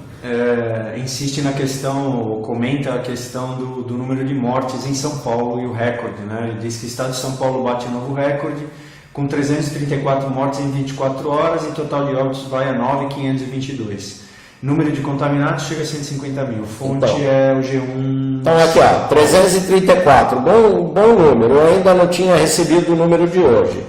insiste na questão, comenta a questão do número de mortes em São Paulo e o recorde, né? Ele diz que o estado de São Paulo bate um novo recorde, com 334 mortes em 24 horas, e total de óbitos vai a 9.522. Número de contaminados chega a 150 mil. Fonte é o G1. Então aqui, 334, bom número. Eu ainda não tinha recebido o número de hoje.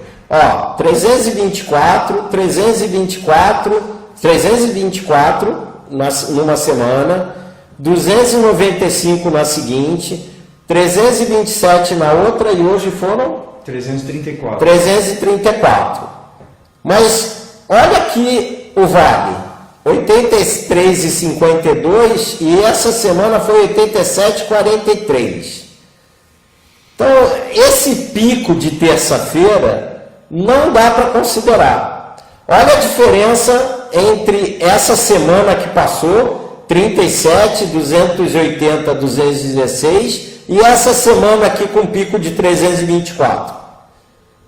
324 numa semana, 295 na seguinte, 327 na outra, e hoje foram 334. Mas olha aqui o Vale, 83,52, e essa semana foi 87,43. Então, esse pico de terça-feira não dá para considerar. Olha a diferença entre essa semana que passou, 37, 280, 216, e essa semana aqui com pico de 324.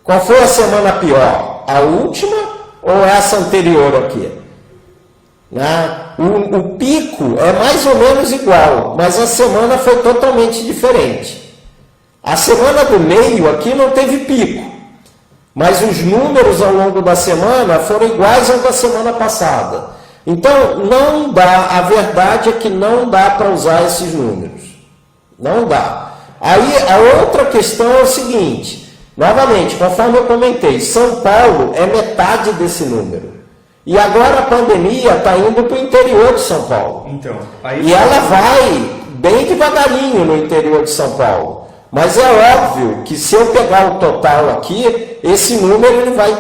Qual foi a semana pior? A última ou essa anterior aqui? O pico é mais ou menos igual, mas a semana foi totalmente diferente. A semana do meio aqui não teve pico, mas os números ao longo da semana foram iguais ao da semana passada. Então, não dá, a verdade é que não dá para usar esses números. Não dá. Aí, a outra questão é o seguinte, Novamente, conforme eu comentei, São Paulo é metade desse número. E agora a pandemia está indo para o interior de São Paulo. Então, e ela vai bem devagarinho no interior de São Paulo. Mas é óbvio que se eu pegar o total aqui, esse número ele vai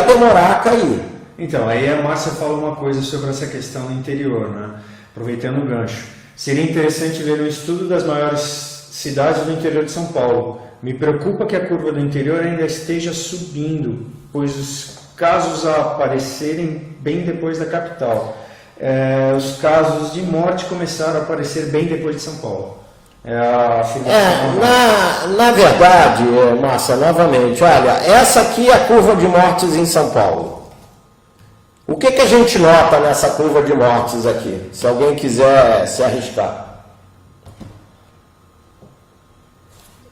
demorar a cair. Então, aí a Márcia fala uma coisa sobre essa questão do interior, né? Aproveitando o gancho. Seria interessante ver um estudo das maiores cidades do interior de São Paulo. Me preocupa que a curva do interior ainda esteja subindo, pois os casos a aparecerem bem depois da capital. Os casos de morte começaram a aparecer bem depois de São Paulo. Na verdade, Márcia, novamente, olha, essa aqui é a curva de mortes em São Paulo. O que a gente nota nessa curva de mortes aqui? Se alguém quiser se arriscar.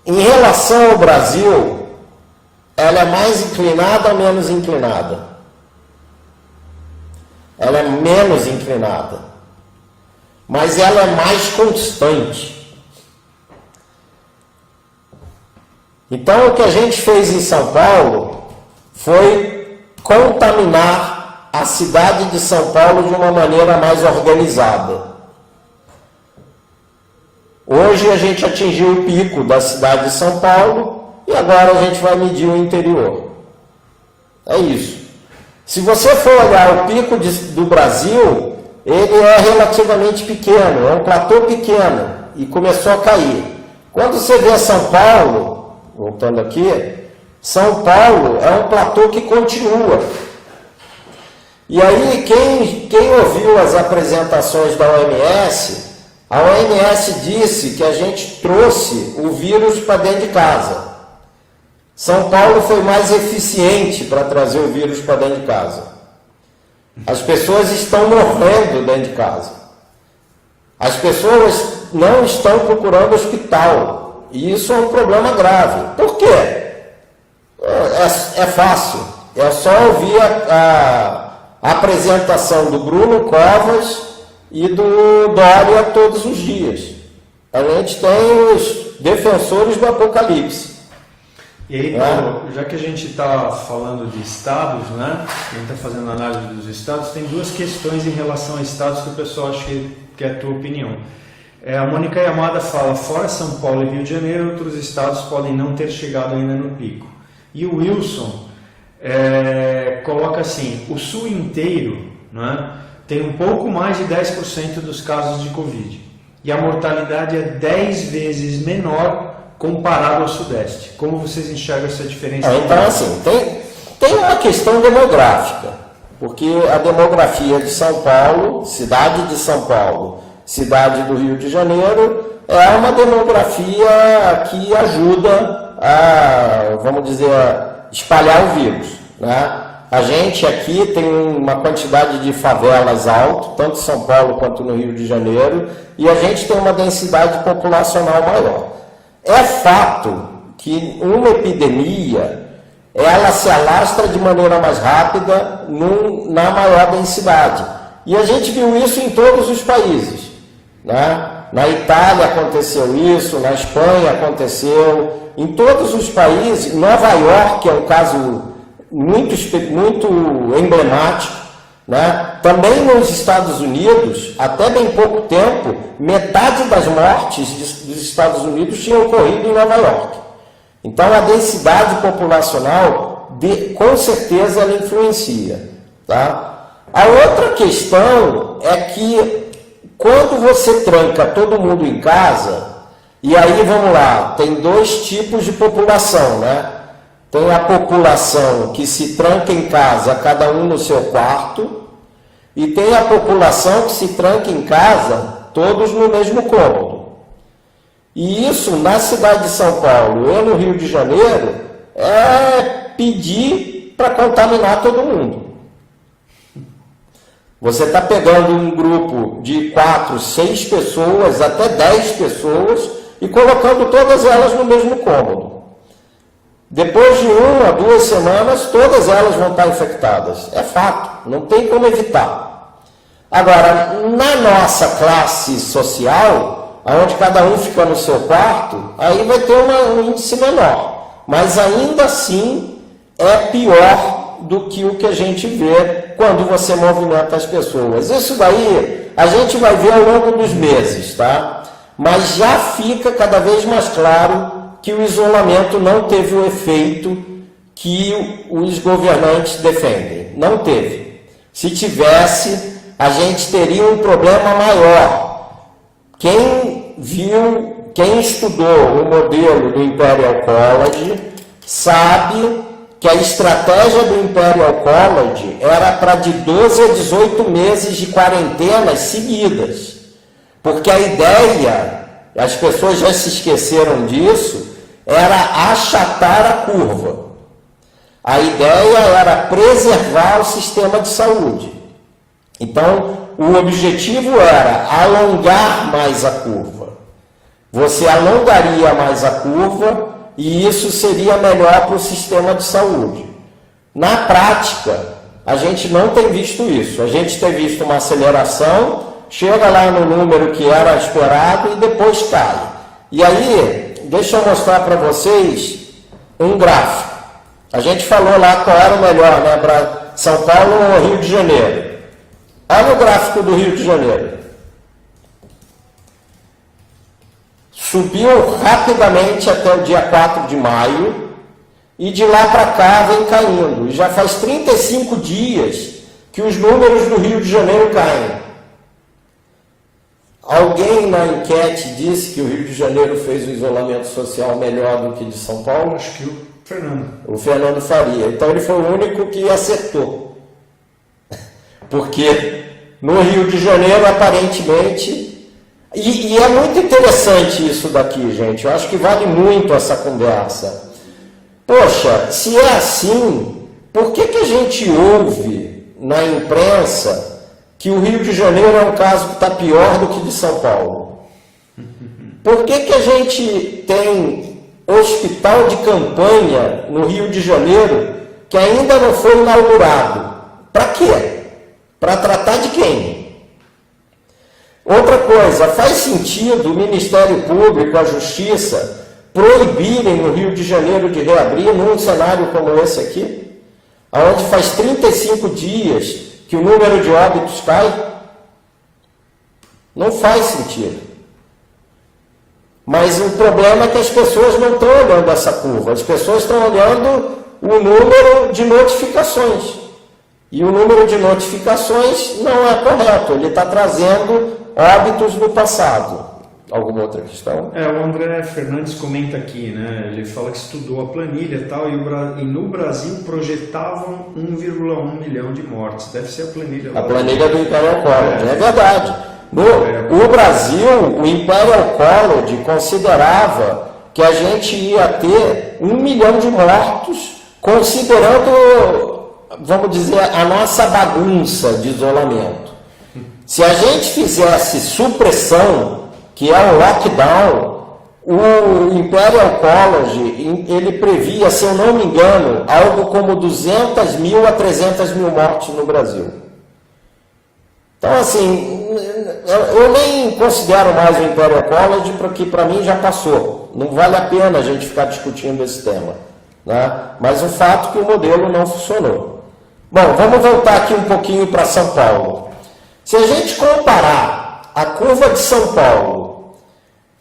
Em relação ao Brasil, ela é mais inclinada ou menos inclinada? Ela é menos inclinada. Mas ela é mais constante. Então, o que a gente fez em São Paulo foi contaminar a cidade de São Paulo de uma maneira mais organizada. Hoje a gente atingiu o pico da cidade de São Paulo e agora a gente vai medir o interior. É isso. Se você for olhar o pico do Brasil, ele é relativamente pequeno, é um platô pequeno e começou a cair. Quando você vê São Paulo, voltando aqui, São Paulo é um platô que continua. E aí, quem ouviu as apresentações da OMS, a OMS disse que a gente trouxe o vírus para dentro de casa. São Paulo foi mais eficiente para trazer o vírus para dentro de casa. As pessoas estão morrendo dentro de casa. As pessoas não estão procurando hospital. E isso é um problema grave. Por quê? É fácil. É só ouvir a apresentação do Bruno Covas e do Dória todos os dias. A gente tem os defensores do apocalipse. E aí, Paulo, já que a gente está falando de estados, né? A gente está fazendo análise dos estados, tem duas questões em relação a estados que o pessoal acha que é a tua opinião. A Mônica Yamada fala, fora São Paulo e Rio de Janeiro, outros estados podem não ter chegado ainda no pico. E o Wilson coloca assim, o sul inteiro, né, tem um pouco mais de 10% dos casos de Covid. E a mortalidade é 10 vezes menor comparado ao sudeste. Como vocês enxergam essa diferença? Então, assim, tem uma questão demográfica, porque a demografia de São Paulo, cidade de São Paulo, cidade do Rio de Janeiro, é uma demografia que ajuda a, vamos dizer, espalhar o vírus, né? A gente aqui tem uma quantidade de favelas alto, tanto em São Paulo quanto no Rio de Janeiro, e a gente tem uma densidade populacional maior. É fato que uma epidemia, ela se alastra de maneira mais rápida na maior densidade. E a gente viu isso em todos os países, né? Na Itália aconteceu isso, na Espanha aconteceu, em todos os países. Nova York é um caso muito emblemático, né? Também nos Estados Unidos, até bem pouco tempo, metade das mortes dos Estados Unidos tinham ocorrido em Nova York. Então a densidade populacional, com certeza, ela influencia, tá? A outra questão é que quando você tranca todo mundo em casa, e aí vamos lá, tem dois tipos de população, né? Tem a população que se tranca em casa, cada um no seu quarto, e tem a população que se tranca em casa, todos no mesmo cômodo. E isso, na cidade de São Paulo e no Rio de Janeiro, é pedir para contaminar todo mundo. Você está pegando um grupo de 4, 6 pessoas, até 10 pessoas, e colocando todas elas no mesmo cômodo. Depois de 1 a 2 semanas, todas elas vão estar infectadas. É fato, não tem como evitar. Agora, na nossa classe social, onde cada um fica no seu quarto, aí vai ter um índice menor. mas ainda assim é pior do que o que a gente vê quando você movimenta as pessoas. Isso daí a gente vai ver ao longo dos meses, tá? Mas já fica cada vez mais claro que o isolamento não teve o efeito que os governantes defendem. Não teve. Se tivesse, a gente teria um problema maior. Quem estudou o modelo do Imperial College sabe que a estratégia do Imperial College era para de 12 a 18 meses de quarentenas seguidas. Porque a ideia, as pessoas já se esqueceram disso, era achatar a curva. A ideia era preservar o sistema de saúde. Então, o objetivo era alongar mais a curva. Você alongaria mais a curva e isso seria melhor para o sistema de saúde. Na prática, a gente não tem visto isso. A gente tem visto uma aceleração, chega lá no número que era esperado e depois cai. E aí, deixa eu mostrar para vocês um gráfico. A gente falou lá qual era o melhor, né? Para São Paulo ou Rio de Janeiro. Olha o gráfico do Rio de Janeiro. Subiu rapidamente até o dia 4 de maio e de lá para cá vem caindo. Já faz 35 dias que os números do Rio de Janeiro caem. Alguém na enquete disse que o Rio de Janeiro fez o isolamento social melhor do que de São Paulo? Acho que o Fernando. O Fernando Faria. Então ele foi o único que acertou. Porque no Rio de Janeiro, aparentemente... E é muito interessante isso daqui, gente. Eu acho que vale muito essa conversa. Poxa, se é assim, por que a gente ouve na imprensa que o Rio de Janeiro é um caso que está pior do que de São Paulo? Por que a gente tem hospital de campanha no Rio de Janeiro que ainda não foi inaugurado? Para quê? Para tratar de quem? Outra coisa, faz sentido o Ministério Público, a Justiça, proibirem no Rio de Janeiro de reabrir num cenário como esse aqui, onde faz 35 dias que o número de óbitos cai? Não faz sentido. Mas o problema é que as pessoas não estão olhando essa curva, as pessoas estão olhando o número de notificações. E o número de notificações não é correto, ele está trazendo óbitos do passado. Alguma outra questão? O André Fernandes comenta aqui, né? Ele fala que estudou a planilha e tal, e no Brasil projetavam 1,1 milhão de mortes. Deve ser a planilha. A planilha do Imperial College, é verdade. No Brasil, o Imperial College considerava que a gente ia ter 1 milhão de mortos, considerando, vamos dizer, a nossa bagunça de isolamento. Se a gente fizesse supressão, que é o lockdown, o Imperial College, ele previa, se eu não me engano, algo como 200 mil a 300 mil mortes no Brasil. Então, assim, eu nem considero mais o Imperial College, porque para mim já passou. Não vale a pena a gente ficar discutindo esse tema, né? Mas o fato é que o modelo não funcionou. Bom, vamos voltar aqui um pouquinho para São Paulo. Se a gente comparar a curva de São Paulo,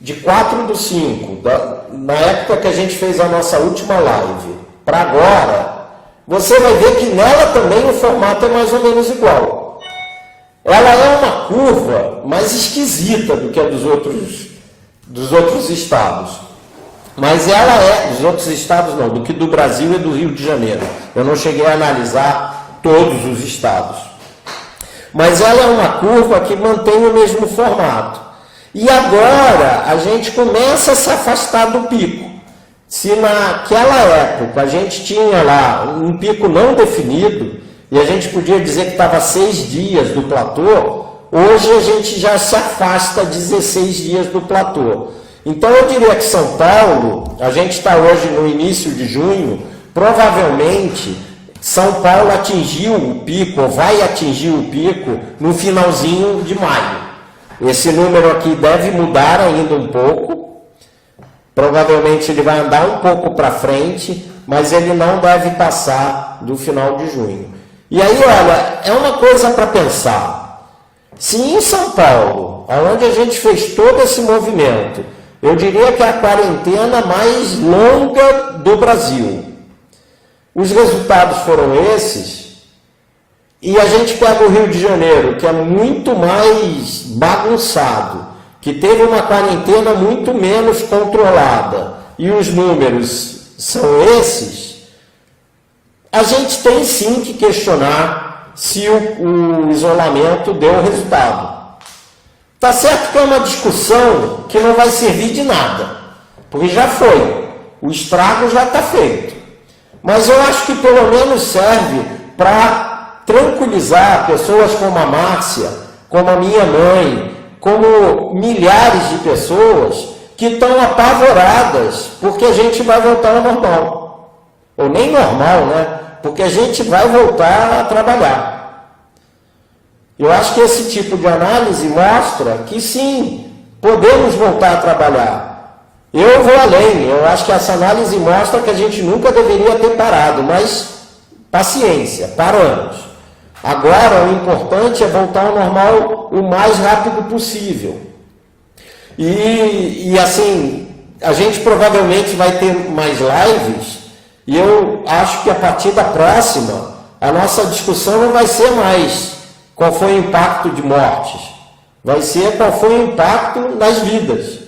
de 4/5, na época que a gente fez a nossa última live, para agora, você vai ver que nela também o formato é mais ou menos igual. Ela é uma curva mais esquisita do que a dos outros estados. Mas ela é, dos outros estados não, do que do Brasil e do Rio de Janeiro. Eu não cheguei a analisar todos os estados. Mas ela é uma curva que mantém o mesmo formato. E agora a gente começa a se afastar do pico. Se naquela época a gente tinha lá um pico não definido, e a gente podia dizer que estava 6 dias do platô, hoje a gente já se afasta 16 dias do platô. Então eu diria que São Paulo, a gente está hoje no início de junho, provavelmente São Paulo atingiu o pico, ou vai atingir o pico, no finalzinho de maio. Esse número aqui deve mudar ainda um pouco, Provavelmente ele vai andar um pouco para frente, mas ele não deve passar do final de junho. E aí, olha, é uma coisa para pensar. Se em São Paulo, onde a gente fez todo esse movimento, eu diria que é a quarentena mais longa do Brasil, os resultados foram esses, e a gente pega o Rio de Janeiro, que é muito mais bagunçado, que teve uma quarentena muito menos controlada, e os números são esses, a gente tem sim que questionar se o isolamento deu resultado. Tá certo que é uma discussão que não vai servir de nada, porque já foi, o estrago já está feito. Mas eu acho que pelo menos serve para tranquilizar pessoas como a Márcia, como a minha mãe, como milhares de pessoas que estão apavoradas porque a gente vai voltar ao normal. Ou nem normal, né? Porque a gente vai voltar a trabalhar. Eu acho que esse tipo de análise mostra que sim, podemos voltar a trabalhar. Eu vou além, eu acho que essa análise mostra que a gente nunca deveria ter parado, mas paciência, paramos. Agora o importante é voltar ao normal o mais rápido possível. E assim, a gente provavelmente vai ter mais lives, e eu acho que a partir da próxima, a nossa discussão não vai ser mais qual foi o impacto de mortes, vai ser qual foi o impacto nas vidas.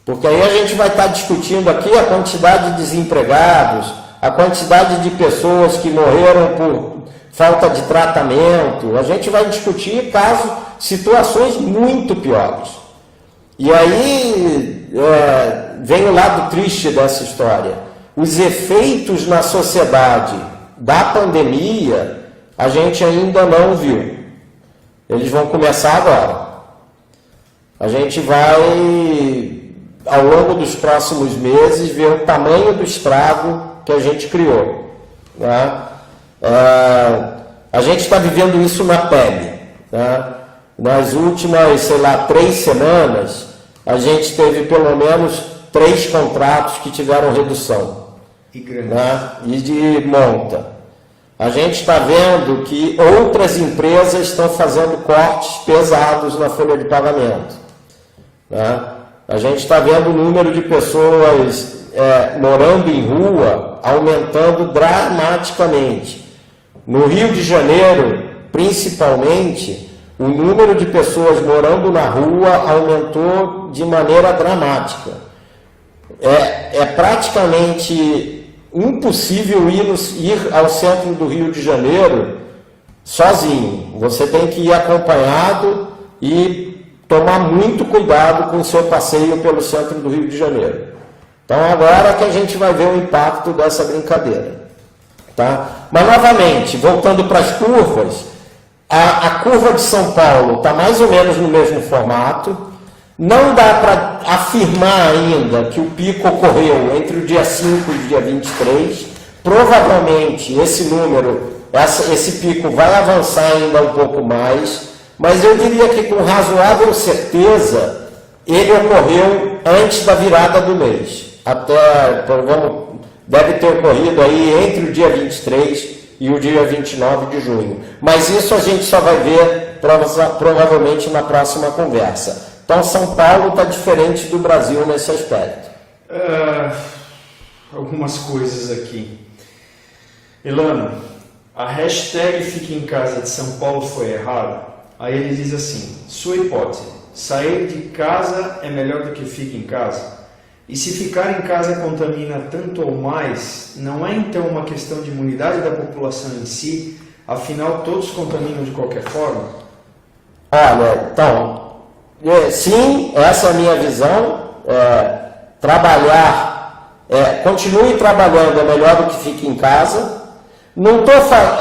Porque aí a gente vai estar discutindo aqui a quantidade de desempregados, a quantidade de pessoas que morreram por falta de tratamento. A gente vai discutir situações muito piores. E aí vem o lado triste dessa história. Os efeitos na sociedade da pandemia a gente ainda não viu. Eles vão começar agora. A gente vai, ao longo dos próximos meses, ver o tamanho do estrago que a gente criou. Né? A gente está vivendo isso na pele. Né? Nas últimas, 3 semanas, a gente teve pelo menos 3 contratos que tiveram redução. E de monta. A gente está vendo que outras empresas estão fazendo cortes pesados na folha de pagamento. Né? A gente está vendo o número de pessoas morando em rua aumentando dramaticamente. No Rio de Janeiro, principalmente, o número de pessoas morando na rua aumentou de maneira dramática. É praticamente impossível ir ao centro do Rio de Janeiro sozinho. Você tem que ir acompanhado e tomar muito cuidado com o seu passeio pelo centro do Rio de Janeiro. Então agora que a gente vai ver o impacto dessa brincadeira. Tá? Mas novamente, voltando para as curvas, a curva de São Paulo está mais ou menos no mesmo formato. Não dá para afirmar ainda que o pico ocorreu entre o dia 5 e o dia 23. Provavelmente esse número, esse pico vai avançar ainda um pouco mais, mas eu diria que com razoável certeza ele ocorreu antes da virada do mês. Deve ter ocorrido aí entre o dia 23 e o dia 29 de junho. Mas isso a gente só vai ver provavelmente na próxima conversa. Então, São Paulo está diferente do Brasil nesse aspecto. Algumas coisas aqui. Elano, a hashtag Fique em Casa de São Paulo foi errada? Aí ele diz assim, sua hipótese, sair de casa é melhor do que fique em casa? E se ficar em casa contamina tanto ou mais, não é então uma questão de imunidade da população em si? Afinal, todos contaminam de qualquer forma? Olha, então... sim, essa é a minha visão. Continue trabalhando é melhor do que fique em casa.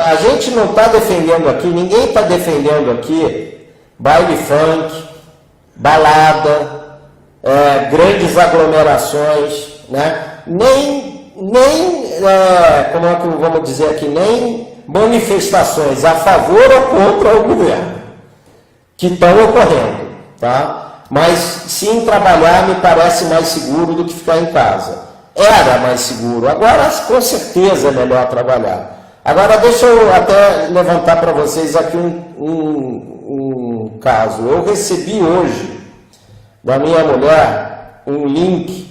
A gente não está defendendo aqui, ninguém está defendendo aqui baile funk, balada, grandes aglomerações, né? Nem como é que vamos dizer aqui, nem manifestações a favor ou contra o governo que estão ocorrendo. Tá? mas sim trabalhar me parece mais seguro do que ficar em casa. Era mais seguro, agora com certeza é melhor trabalhar. Agora deixa eu até levantar para vocês aqui um caso. Eu recebi hoje da minha mulher um link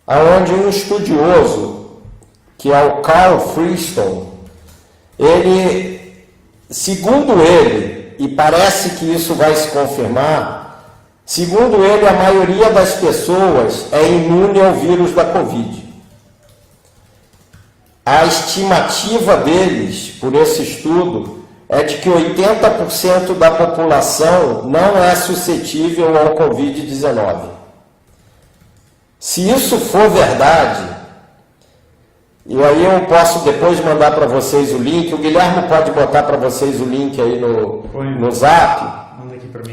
aonde um estudioso, que é o Carl Friston, ele, segundo ele, e parece que isso vai se confirmar, segundo ele, a maioria das pessoas é imune ao vírus da Covid. A estimativa deles, por esse estudo, é de que 80% da população não é suscetível ao Covid-19. Se isso for verdade, e aí eu posso depois mandar para vocês o link, o Guilherme pode botar para vocês o link aí no Zap,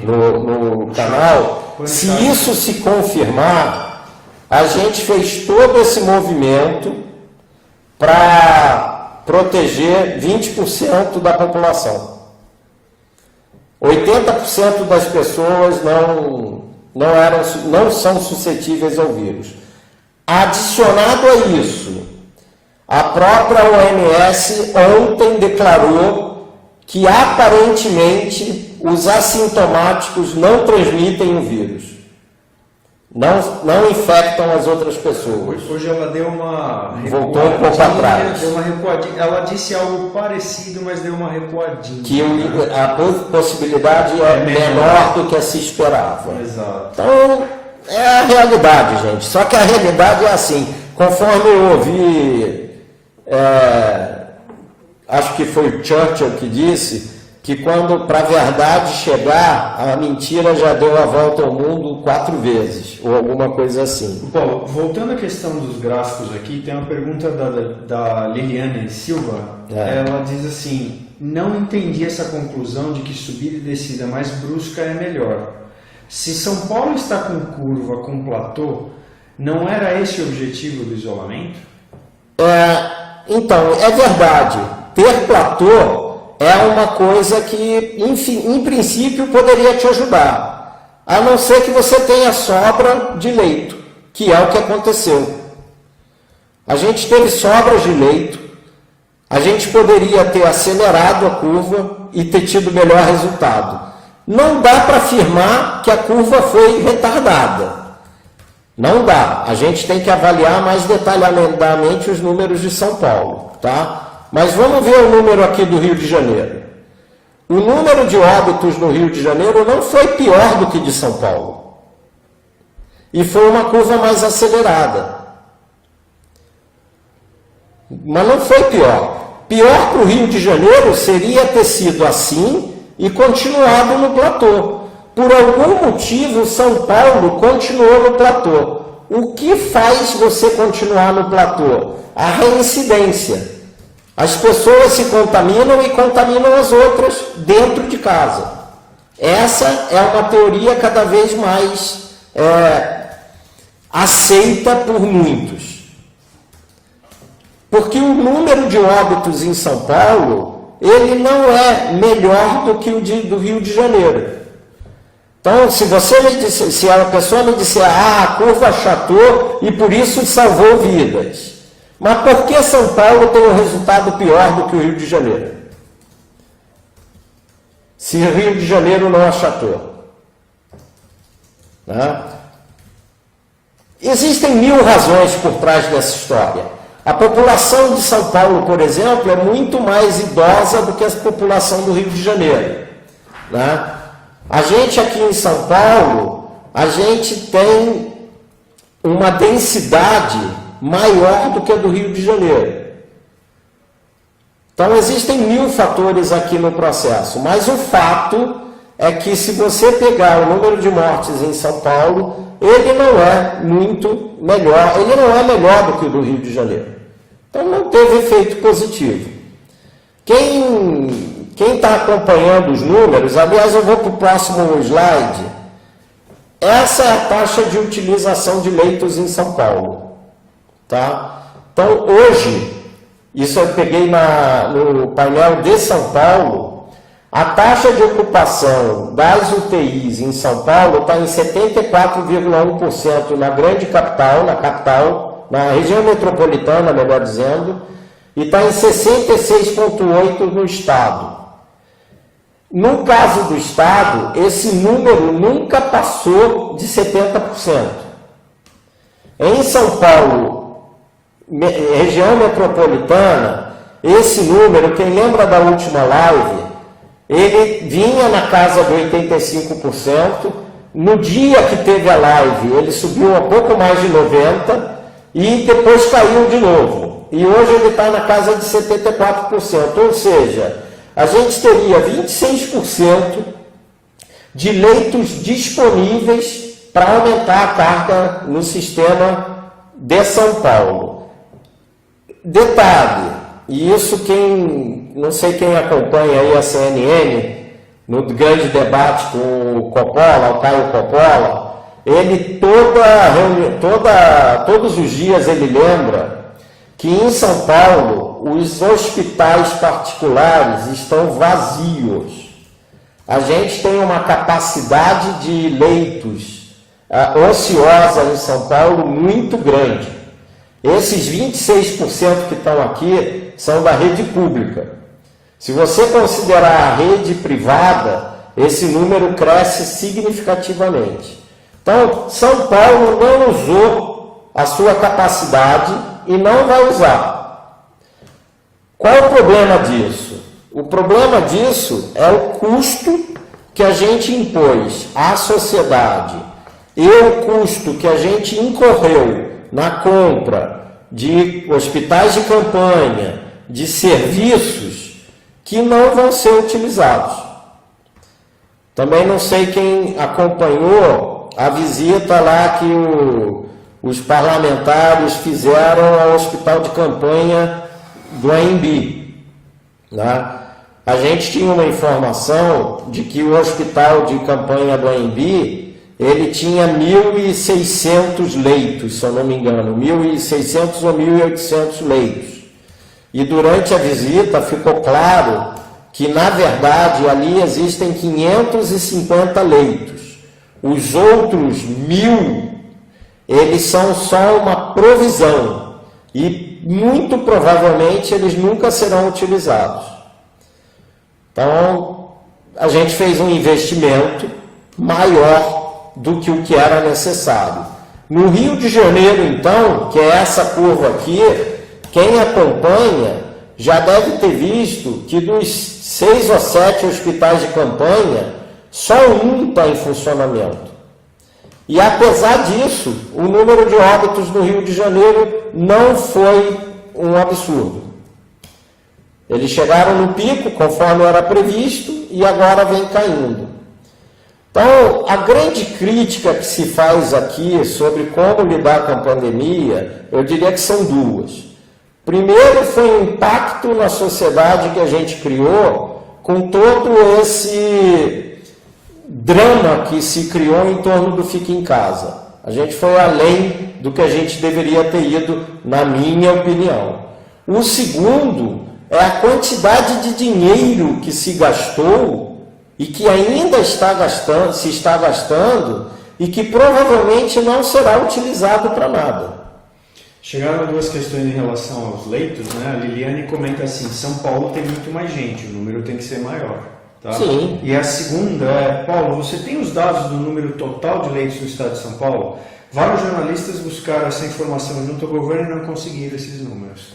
no canal. Se isso se confirmar, a gente fez todo esse movimento para proteger 20% da população. 80% das pessoas não são suscetíveis ao vírus. Adicionado a isso, a própria OMS ontem declarou que aparentemente os assintomáticos não transmitem o vírus. Não infectam as outras pessoas. Hoje ela deu uma recuadinha, voltou um pouco atrás. Deu uma recuadinha. Ela disse algo parecido, mas deu uma recuadinha. Que a possibilidade é menor do que se esperava. Exato. Então, é a realidade, gente. Só que a realidade é assim. Conforme eu ouvi, acho que foi o Churchill que disse, que quando para a verdade chegar, a mentira já deu a volta ao mundo 4 vezes, ou alguma coisa assim. Paulo, voltando à questão dos gráficos aqui, tem uma pergunta da Liliane Silva. Ela diz assim: não entendi essa conclusão de que subida e descida mais brusca é melhor. Se São Paulo está com curva, com platô, não era esse o objetivo do isolamento? Então, é verdade. Ter platô é uma coisa que, em princípio, poderia te ajudar. A não ser que você tenha sobra de leito, que é o que aconteceu. A gente teve sobras de leito, a gente poderia ter acelerado a curva e ter tido melhor resultado. Não dá para afirmar que a curva foi retardada. Não dá. A gente tem que avaliar mais detalhadamente os números de São Paulo, tá? Mas vamos ver o número aqui do Rio de Janeiro. O número de óbitos no Rio de Janeiro não foi pior do que de São Paulo. E foi uma curva mais acelerada. Mas não foi pior. Pior para o Rio de Janeiro seria ter sido assim e continuado no platô. Por algum motivo, São Paulo continuou no platô. O que faz você continuar no platô? A reincidência. As pessoas se contaminam e contaminam as outras dentro de casa. Essa é uma teoria cada vez mais aceita por muitos. Porque o número de óbitos em São Paulo, ele não é melhor do que o do Rio de Janeiro. Então, se a pessoa me disser, a curva achatou e por isso salvou vidas. Mas por que São Paulo tem um resultado pior do que o Rio de Janeiro? Se o Rio de Janeiro não achatou. Né? Existem 1000 razões por trás dessa história. A população de São Paulo, por exemplo, é muito mais idosa do que a população do Rio de Janeiro. Né? A gente aqui em São Paulo, a gente tem uma densidade maior do que a do Rio de Janeiro. Então, existem 1000 fatores aqui no processo, mas o fato é que se você pegar o número de mortes em São Paulo, ele não é muito melhor, ele não é melhor do que o do Rio de Janeiro. Então, não teve efeito positivo. Quem está acompanhando os números, aliás, eu vou para o próximo slide, essa é a taxa de utilização de leitos em São Paulo. Tá? Então, hoje, isso eu peguei no painel de São Paulo, A taxa de ocupação das UTIs em São Paulo está em 74,1% na grande capital, na região metropolitana, melhor dizendo, e está em 66,8% no estado. No caso do estado, esse número nunca passou de 70%. Em São Paulo, região metropolitana, esse número, quem lembra da última live, ele vinha na casa de 85%, no dia que teve a live ele subiu a pouco mais de 90% e depois caiu de novo. E hoje ele está na casa de 74%, ou seja, a gente teria 26% de leitos disponíveis para aumentar a carga no sistema de São Paulo. Detalhe, e isso não sei quem acompanha aí a CNN, no grande debate com o Coppola, o Caio Coppola, ele todos os dias ele lembra que em São Paulo os hospitais particulares estão vazios. A gente tem uma capacidade de leitos ociosa em São Paulo muito grande. Esses 26% que estão aqui são da rede pública. Se você considerar a rede privada, esse número cresce significativamente. Então, São Paulo não usou a sua capacidade e não vai usar. Qual é o problema disso? O problema disso é o custo que a gente impôs à sociedade e o custo que a gente incorreu na compra de hospitais de campanha, de serviços que não vão ser utilizados. Também não sei quem acompanhou a visita lá que os parlamentares fizeram ao hospital de campanha do AMB. Né? A gente tinha uma informação de que o hospital de campanha do AMB ele tinha 1.600 leitos, se eu não me engano, 1.600 ou 1.800 leitos. E durante a visita ficou claro que, na verdade, ali existem 550 leitos. Os outros 1.000, eles são só uma provisão e, muito provavelmente, eles nunca serão utilizados. Então, a gente fez um investimento maior do que o que era necessário. No Rio de Janeiro, então, que é essa curva aqui, quem acompanha já deve ter visto que dos 6 ou 7 hospitais de campanha, só um está em funcionamento. E apesar disso, o número de óbitos no Rio de Janeiro não foi um absurdo. Eles chegaram no pico, conforme era previsto, e agora vem caindo. Então, a grande crítica que se faz aqui sobre como lidar com a pandemia, eu diria que são duas. Primeiro foi o impacto na sociedade que a gente criou com todo esse drama que se criou em torno do fique em casa. A gente foi além do que a gente deveria ter ido, na minha opinião. O segundo é a quantidade de dinheiro que se gastou e que ainda se está gastando e que provavelmente não será utilizado para nada. Chegaram duas questões em relação aos leitos, né? A Liliane comenta assim, São Paulo tem muito mais gente, o número tem que ser maior. Tá? Sim. E a segunda é, Paulo, você tem os dados do número total de leitos no estado de São Paulo? Vários jornalistas buscaram essa informação junto ao governo e não conseguiram esses números.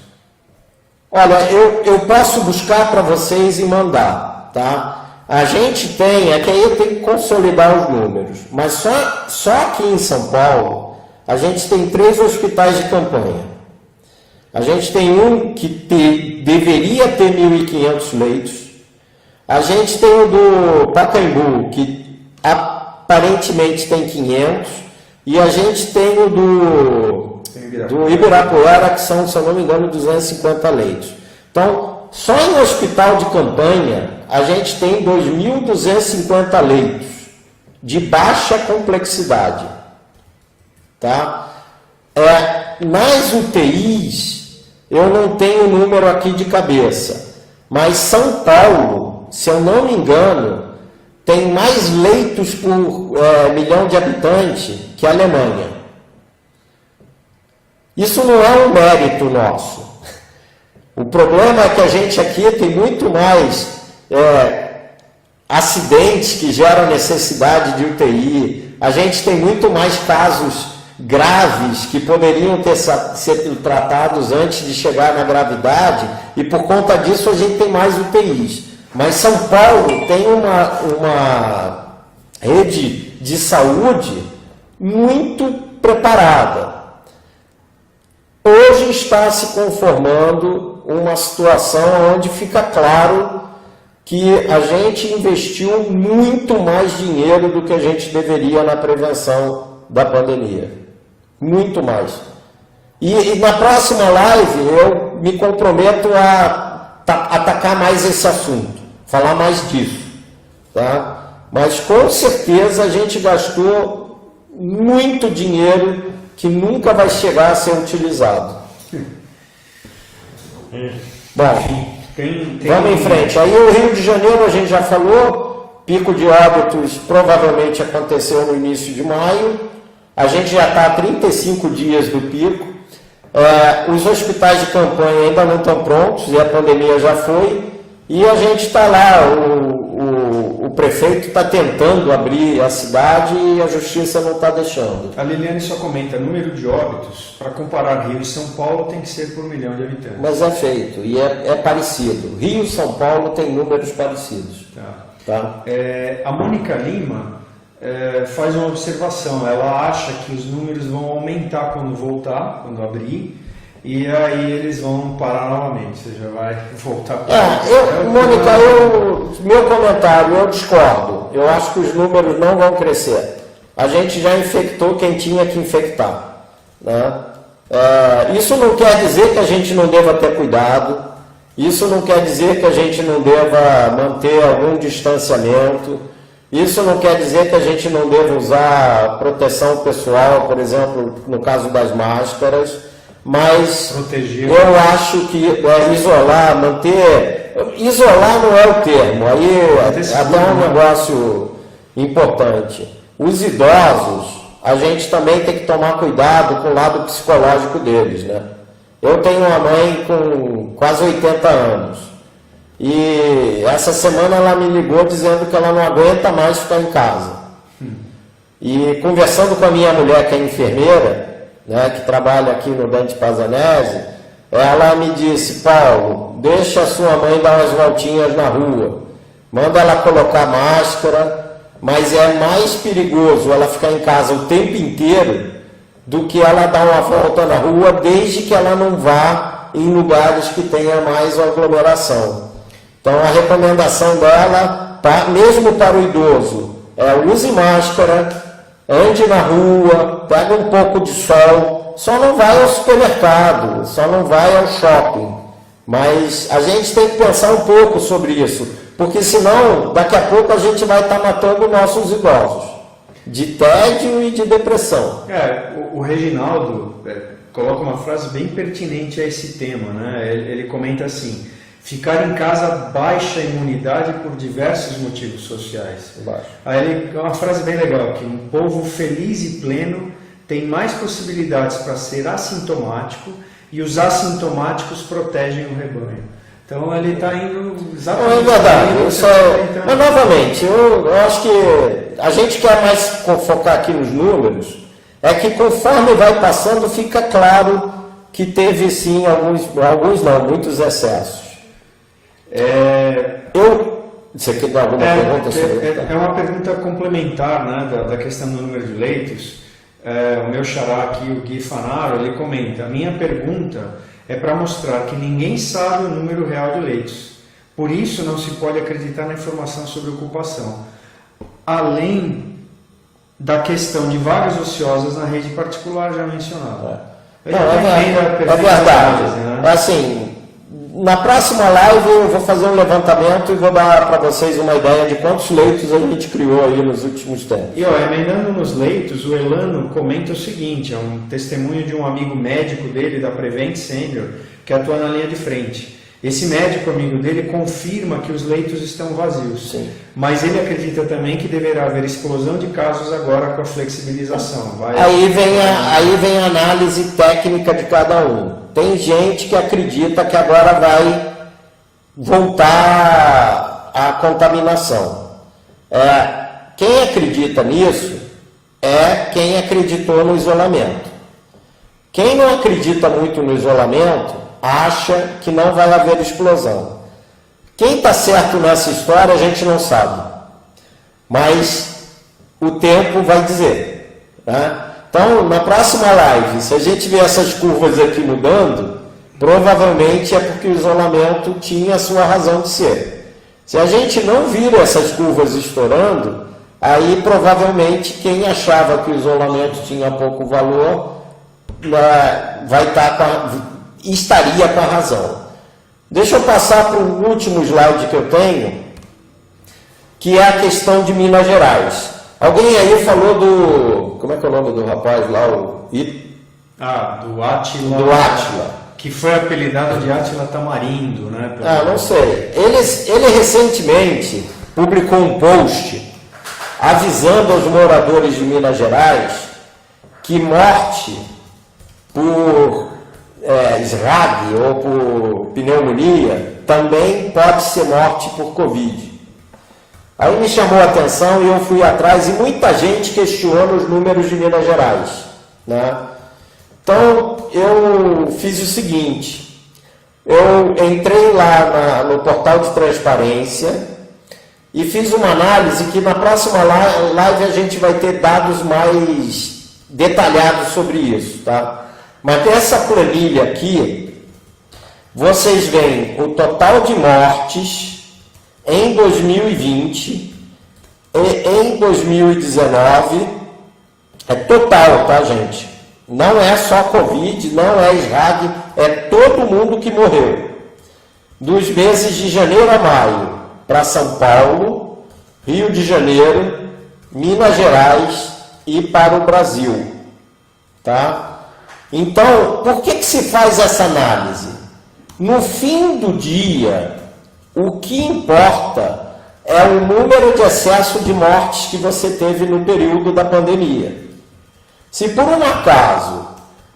Olha, eu posso buscar para vocês e mandar, tá? A gente tem, é que aí eu tenho que consolidar os números, mas só aqui em São Paulo, a gente tem 3 hospitais de campanha. A gente tem um que deveria ter 1.500 leitos. A gente tem o do Pacaembu, que aparentemente tem 500. E a gente tem o do Ibirapuera, que são, se eu não me engano, 250 leitos. Então, só em hospital de campanha, a gente tem 2.250 leitos de baixa complexidade. Tá? Nas UTIs, eu não tenho o número aqui de cabeça, mas São Paulo se eu não me engano, tem mais leitos por milhão de habitantes que a Alemanha. Isso não é um mérito nosso. O problema é que a gente aqui tem muito mais acidentes que geram necessidade de UTI, a gente tem muito mais casos graves que poderiam ter sido tratados antes de chegar na gravidade, e por conta disso a gente tem mais UTIs. Mas São Paulo tem uma rede de saúde muito preparada. Hoje está se conformando uma situação onde fica claro que a gente investiu muito mais dinheiro do que a gente deveria na prevenção da pandemia. Muito mais. E na próxima live eu me comprometo a atacar mais esse assunto, falar mais disso. Tá? Mas com certeza a gente gastou muito dinheiro que nunca vai chegar a ser utilizado. Bom, vamos em frente. Aí o Rio de Janeiro a gente já falou, pico de óbitos provavelmente aconteceu no início de maio, a gente já está a 35 dias do pico, os hospitais de campanha ainda não estão prontos e a pandemia já foi, e a gente está lá, o prefeito está tentando abrir a cidade e a justiça não está deixando. A Liliane só comenta, número de óbitos, para comparar Rio e São Paulo tem que ser por 1 milhão de habitantes. Mas é feito, e é parecido. Rio e São Paulo têm números parecidos. Tá? A Mônica Lima faz uma observação, ela acha que os números vão aumentar quando voltar, quando abrir, e aí eles vão parar novamente, você já vai voltar para Mônica, meu comentário, eu discordo. Eu acho que os números não vão crescer. A gente já infectou quem tinha que infectar. Né? Isso não quer dizer que a gente não deva ter cuidado, isso não quer dizer que a gente não deva manter algum distanciamento, isso não quer dizer que a gente não deva usar proteção pessoal, por exemplo, no caso das máscaras, mas eu acho que isolar, manter... Isolar não é o termo, aí até um negócio importante. Os idosos, a gente também tem que tomar cuidado com o lado psicológico deles, né? Eu tenho uma mãe com quase 80 anos e essa semana ela me ligou dizendo que ela não aguenta mais ficar em casa. E conversando com a minha mulher, que é enfermeira, né, que trabalha aqui no Dante Pazanese, ela me disse: Paulo, deixa a sua mãe dar umas voltinhas na rua, manda ela colocar máscara, mas é mais perigoso ela ficar em casa o tempo inteiro do que ela dar uma volta na rua, desde que ela não vá em lugares que tenha mais aglomeração. Então a recomendação dela, mesmo para o idoso, use máscara, ande na rua, pega um pouco de sol, só não vai ao supermercado, só não vai ao shopping. Mas a gente tem que pensar um pouco sobre isso, porque senão daqui a pouco a gente vai estar matando nossos idosos, de tédio e de depressão. O Reginaldo coloca uma frase bem pertinente a esse tema, né? Ele comenta assim: ficar em casa baixa a imunidade por diversos motivos sociais. Aí ele uma frase bem legal, que um povo feliz e pleno tem mais possibilidades para ser assintomático e os assintomáticos protegem o rebanho. Então ele está indo exatamente... É verdade, mas novamente, eu acho que a gente quer mais focar aqui nos números, é que conforme vai passando fica claro que teve sim muitos excessos. Você quer dar alguma pergunta sobre isso? É uma pergunta complementar, né, da questão do número de leitos. O meu xará aqui, o Gui Fanaro, ele comenta: a minha pergunta é para mostrar que ninguém sabe o número real de leitos. Por isso não se pode acreditar na informação sobre ocupação. Além da questão de vagas ociosas na rede particular já mencionada. É verdade. Né? Assim, na próxima live eu vou fazer um levantamento e vou dar para vocês uma ideia de quantos leitos a gente criou aí nos últimos tempos. E emendando nos leitos, o Elano comenta o seguinte: é um testemunho de um amigo médico dele, da Prevent Senior, que atua na linha de frente. Esse médico amigo dele confirma que os leitos estão vazios. Sim. Mas ele acredita também que deverá haver explosão de casos agora com a flexibilização. Aí vem a análise técnica de cada um. Tem gente que acredita que agora vai voltar a contaminação. Quem acredita nisso é quem acreditou no isolamento. Quem não acredita muito no isolamento acha que não vai haver explosão. Quem está certo nessa história a gente não sabe, mas o tempo vai dizer, tá? Então, na próxima live, se a gente ver essas curvas aqui mudando, provavelmente é porque o isolamento tinha a sua razão de ser. Se a gente não vir essas curvas estourando, aí provavelmente quem achava que o isolamento tinha pouco valor estaria com a razão. Deixa eu passar para o último slide que eu tenho, que é a questão de Minas Gerais. Alguém aí falou do... Como é que é o nome do rapaz lá? Do Átila. Do Átila. Que foi apelidado de Átila Tamarindo, né? Não sei. Ele recentemente publicou um post avisando aos moradores de Minas Gerais que morte por SRAG ou por pneumonia também pode ser morte por Covid. Aí me chamou a atenção e eu fui atrás e muita gente questiona os números de Minas Gerais, né? Então eu fiz o seguinte, eu entrei lá no portal de transparência e fiz uma análise que na próxima live a gente vai ter dados mais detalhados sobre isso, tá? Mas dessa planilha aqui, vocês veem o total de mortes em 2020 e em 2019, é total, tá, gente? Não é só Covid, não é SRAG, é todo mundo que morreu. Dos meses de janeiro a maio, para São Paulo, Rio de Janeiro, Minas Gerais e para o Brasil, tá? Então, por que se faz essa análise? No fim do dia, o que importa é o número de excesso de mortes que você teve no período da pandemia. Se por um acaso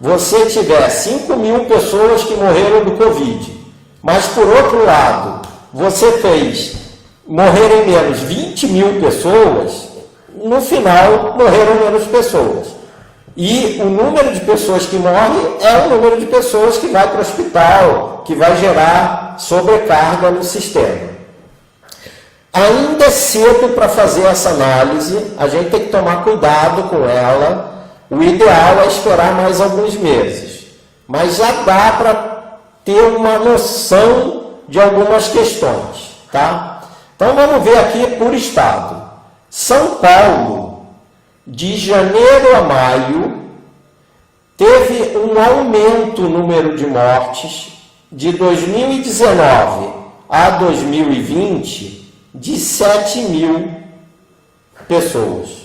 você tiver 5.000 pessoas que morreram do Covid, mas por outro lado, você fez morrerem menos 20.000 pessoas, no final morreram menos pessoas. E o número de pessoas que morrem é o número de pessoas que vai para o hospital, que vai gerar sobrecarga no sistema. Ainda é cedo para fazer essa análise, a gente tem que tomar cuidado com ela. O ideal é esperar mais alguns meses, mas já dá para ter uma noção de algumas questões, tá? Então vamos ver aqui por estado. São Paulo, de janeiro a maio, teve um aumento no número de mortes de 2019 a 2020 de 7.000 pessoas.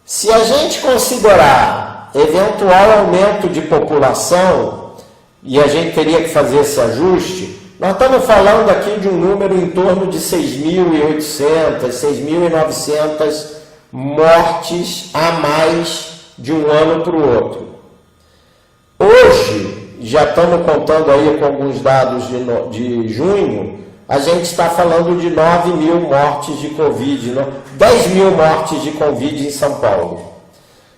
Se a gente considerar eventual aumento de população, e a gente teria que fazer esse ajuste, nós estamos falando aqui de um número em torno de 6.800, 6.900 mortes a mais de um ano para o outro. Hoje, já estamos contando aí com alguns dados de junho, a gente está falando de 9.000 mortes de Covid, 10.000 mortes de Covid em São Paulo.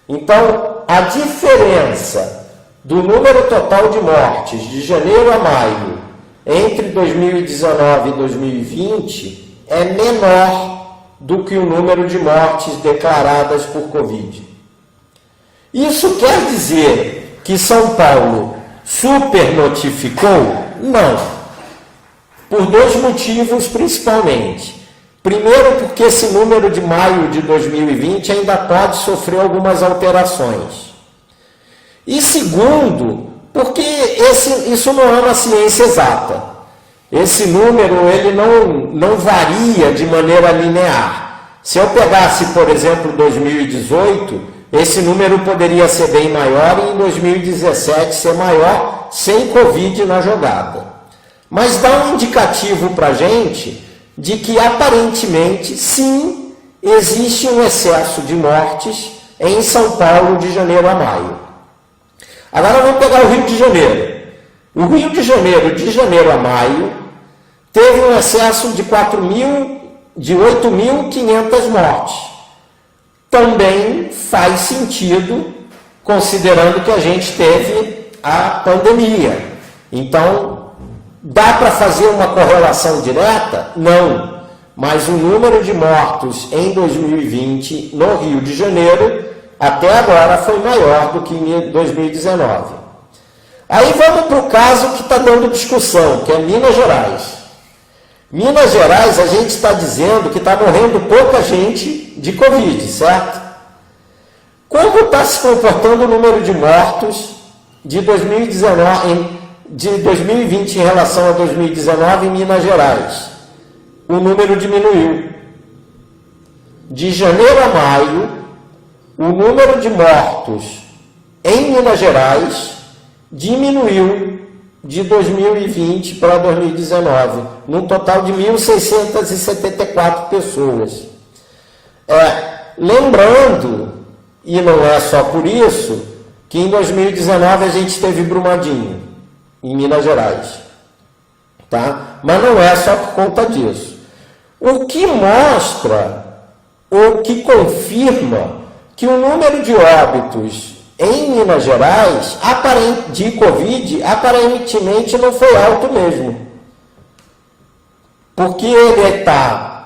Então, a diferença do número total de mortes de janeiro a maio entre 2019 e 2020 é menor do que o número de mortes declaradas por Covid. Isso quer dizer que São Paulo supernotificou? Não. Por dois motivos principalmente. Primeiro, porque esse número de maio de 2020 ainda pode sofrer algumas alterações. E segundo, porque isso não é uma ciência exata. Esse número ele não varia de maneira linear. Se eu pegasse, por exemplo, 2018, esse número poderia ser bem maior e em 2017 ser maior sem Covid na jogada. Mas dá um indicativo para a gente de que aparentemente, sim, existe um excesso de mortes em São Paulo de janeiro a maio. Agora vamos pegar o Rio de Janeiro. O Rio de janeiro a maio, teve um excesso de 8.500 mortes. Também faz sentido, considerando que a gente teve a pandemia. Então, dá para fazer uma correlação direta? Não. Mas o número de mortos em 2020 no Rio de Janeiro, até agora, foi maior do que em 2019. Aí vamos para o caso que está dando discussão, que é Minas Gerais. Minas Gerais, a gente está dizendo que está morrendo pouca gente de Covid, certo? Como está se comportando o número de mortos de 2020 em relação a 2019 em Minas Gerais? O número diminuiu. De janeiro a maio, o número de mortos em Minas Gerais diminuiu de 2020 para 2019, num total de 1.674 pessoas. Lembrando, e não é só por isso, que em 2019 a gente teve Brumadinho, em Minas Gerais. Tá? Mas não é só por conta disso. O que mostra, ou que confirma, que o número de óbitos em Minas Gerais, de Covid, aparentemente não foi alto mesmo. Porque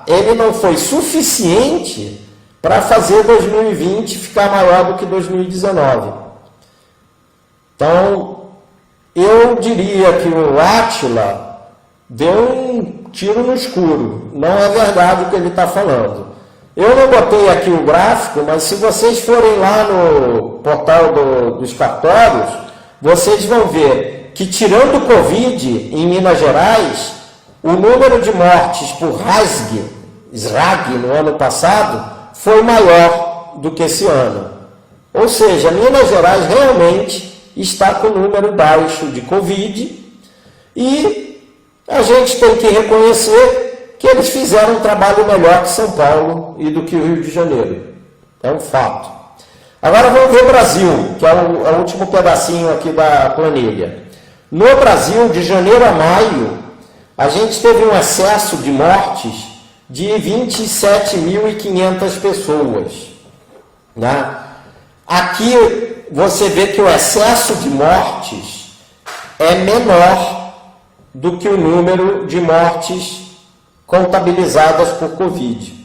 ele não foi suficiente para fazer 2020 ficar maior do que 2019. Então, eu diria que o Átila deu um tiro no escuro. Não é verdade o que ele está falando. Eu não botei aqui o gráfico, mas se vocês forem lá no portal dos cartórios, vocês vão ver que, tirando o Covid em Minas Gerais, o número de mortes por SRAG no ano passado foi maior do que esse ano. Ou seja, Minas Gerais realmente está com número baixo de Covid e a gente tem que reconhecer que eles fizeram um trabalho melhor que São Paulo e do que o Rio de Janeiro. É um fato. Agora vamos ver o Brasil, que é o último pedacinho aqui da planilha. No Brasil, de janeiro a maio, a gente teve um excesso de mortes de 27.500 pessoas. Né? Aqui você vê que o excesso de mortes é menor do que o número de mortes contabilizadas por Covid.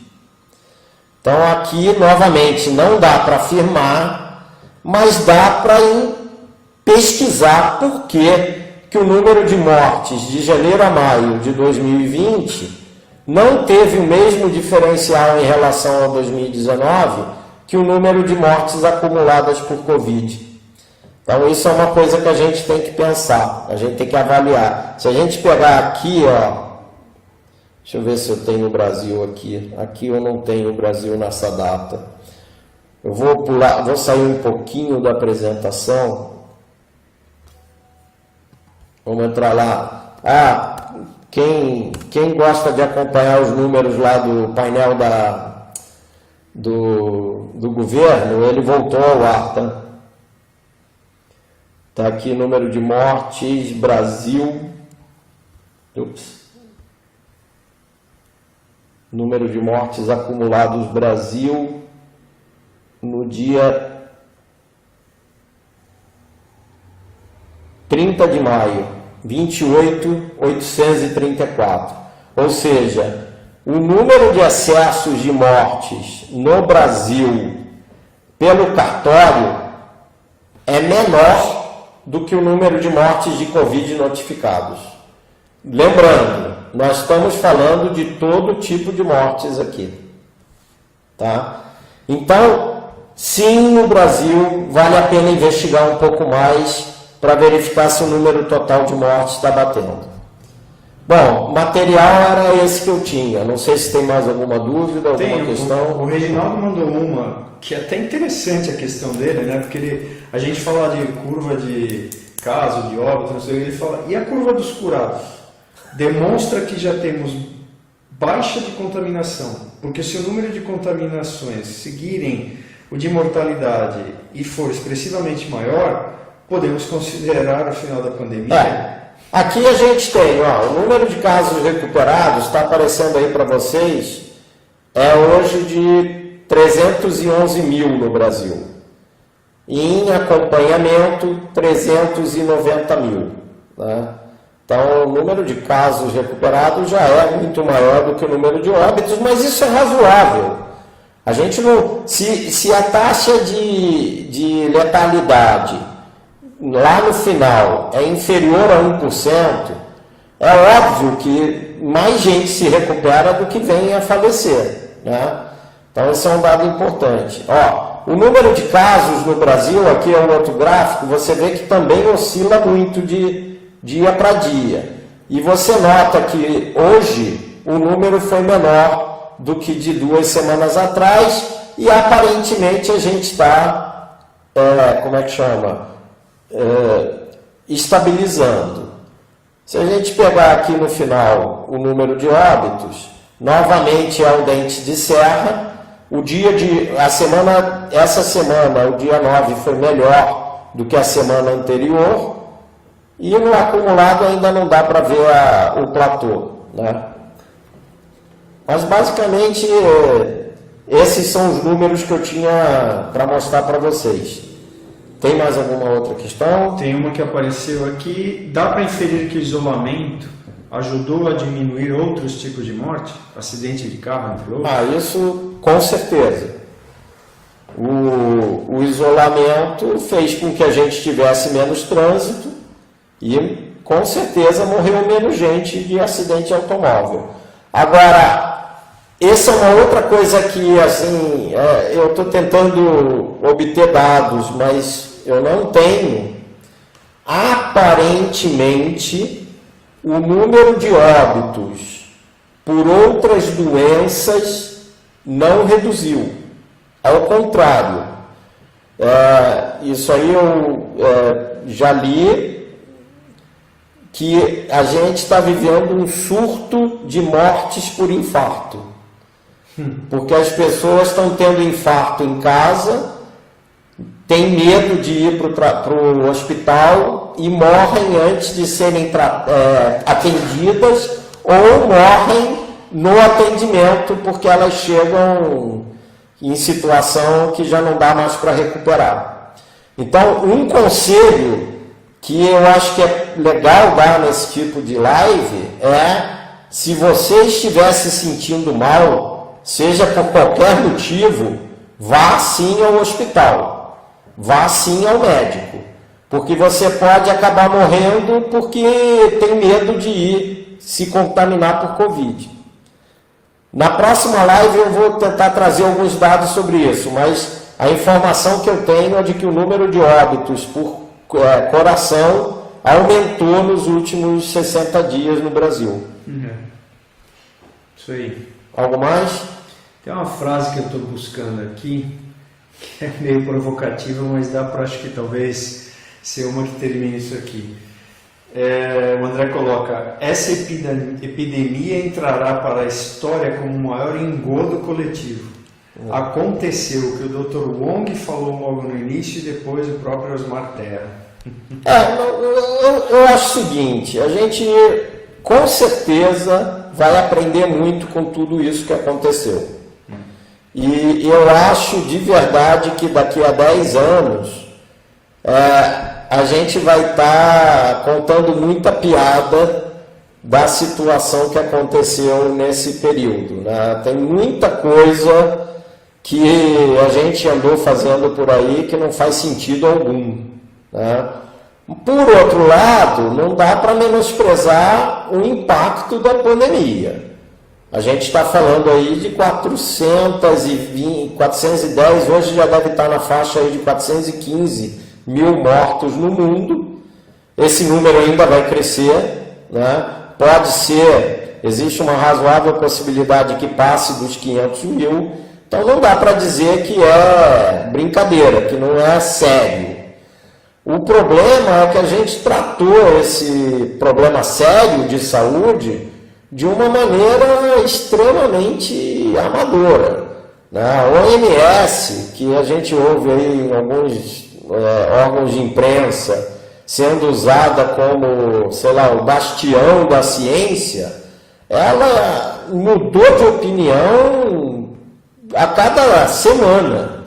Então aqui, novamente, não dá para afirmar, mas dá para pesquisar por que o número de mortes de janeiro a maio de 2020 não teve o mesmo diferencial em relação a 2019 que o número de mortes acumuladas por Covid. Então isso é uma coisa que a gente tem que pensar, a gente tem que avaliar. Se a gente pegar aqui, ó, deixa eu ver se eu tenho o Brasil aqui. Aqui eu não tenho o Brasil nessa data. Eu vou pular, vou sair um pouquinho da apresentação. Vamos entrar lá. Quem gosta de acompanhar os números lá do painel do governo, ele voltou ao ar, tá? Tá aqui número de mortes, Brasil. Número de mortes acumulados Brasil no dia 30 de maio, 28.834. Ou seja, o número de excessos de mortes no Brasil pelo cartório é menor do que o número de mortes de Covid notificados. Lembrando, nós estamos falando de todo tipo de mortes aqui, tá? Então, sim, no Brasil, vale a pena investigar um pouco mais para verificar se o número total de mortes está batendo. Bom, material era esse que eu tinha. Não sei se tem mais alguma dúvida, alguma questão. O Reginaldo mandou uma, que é até interessante a questão dele, né? Porque a gente fala de curva de caso, de óbito, não sei o que, ele fala, e a curva dos curados? Demonstra que já temos baixa de contaminação, porque se o número de contaminações seguirem o de mortalidade e for expressivamente maior, podemos considerar o final da pandemia. Aqui a gente tem, o número de casos recuperados, está aparecendo aí para vocês, é hoje de 311 mil no Brasil. E em acompanhamento, 390 mil. Né? Então, o número de casos recuperados já é muito maior do que o número de óbitos, mas isso é razoável. A gente não... Se a taxa de letalidade lá no final é inferior a 1%, é óbvio que mais gente se recupera do que vem a falecer. Né? Então, esse é um dado importante. O número de casos no Brasil, aqui é um outro gráfico, você vê que também oscila muito de dia para dia. E você nota que hoje o número foi menor do que de 2 semanas atrás e aparentemente a gente está, estabilizando. Se a gente pegar aqui no final o número de óbitos, novamente é o dente de serra. Essa semana, o dia 9 foi melhor do que a semana anterior e no acumulado ainda não dá para ver o platô, né? Mas basicamente esses são os números que eu tinha para mostrar para vocês. Tem mais alguma outra questão? Tem uma que apareceu aqui. Dá para inferir que o isolamento ajudou a diminuir outros tipos de morte? Acidente de carro, entre outros? Isso com certeza. O isolamento fez com que a gente tivesse menos trânsito e com certeza morreu menos gente de acidente de automóvel. Agora, essa é uma outra coisa que assim, eu estou tentando obter dados, mas eu não tenho. Aparentemente, o número de óbitos por outras doenças não reduziu. Ao contrário. Isso aí eu já li, que a gente está vivendo um surto de mortes por infarto. Porque as pessoas estão tendo infarto em casa, têm medo de ir para o hospital e morrem antes de serem atendidas ou morrem no atendimento porque elas chegam em situação que já não dá mais para recuperar. Então, um conselho que eu acho que é legal dar nesse tipo de live é, se você estiver se sentindo mal, seja por qualquer motivo, vá sim ao hospital, vá sim ao médico, porque você pode acabar morrendo porque tem medo de ir se contaminar por Covid. Na próxima live eu vou tentar trazer alguns dados sobre isso, mas a informação que eu tenho é de que o número de óbitos por coração aumentou nos últimos 60 dias no Brasil. Isso aí. Algo mais? Tem uma frase que eu estou buscando aqui, que é meio provocativa, mas dá para, acho que talvez, ser uma que termine isso aqui. O André coloca: essa epidemia entrará para a história como o maior engodo coletivo. Aconteceu o que o Dr. Wong falou logo no início e depois o próprio Osmar Terra. Eu acho o seguinte, a gente com certeza vai aprender muito com tudo isso que aconteceu. E eu acho de verdade que daqui a 10 anos a gente vai estar contando muita piada da situação que aconteceu nesse período. Né? Tem muita coisa que a gente andou fazendo por aí que não faz sentido algum. Né? Por outro lado, não dá para menosprezar o impacto da pandemia. A gente está falando aí de 410, hoje já deve estar na faixa aí de 415 mil mortos no mundo. Esse número ainda vai crescer, né? Pode ser, existe uma razoável possibilidade que passe dos 500 mil, então não dá para dizer que é brincadeira, que não é sério. O problema é que a gente tratou esse problema sério de saúde de uma maneira extremamente amadora. A OMS, que a gente ouve aí em alguns órgãos de imprensa, sendo usada como, sei lá, o bastião da ciência, ela mudou de opinião a cada semana,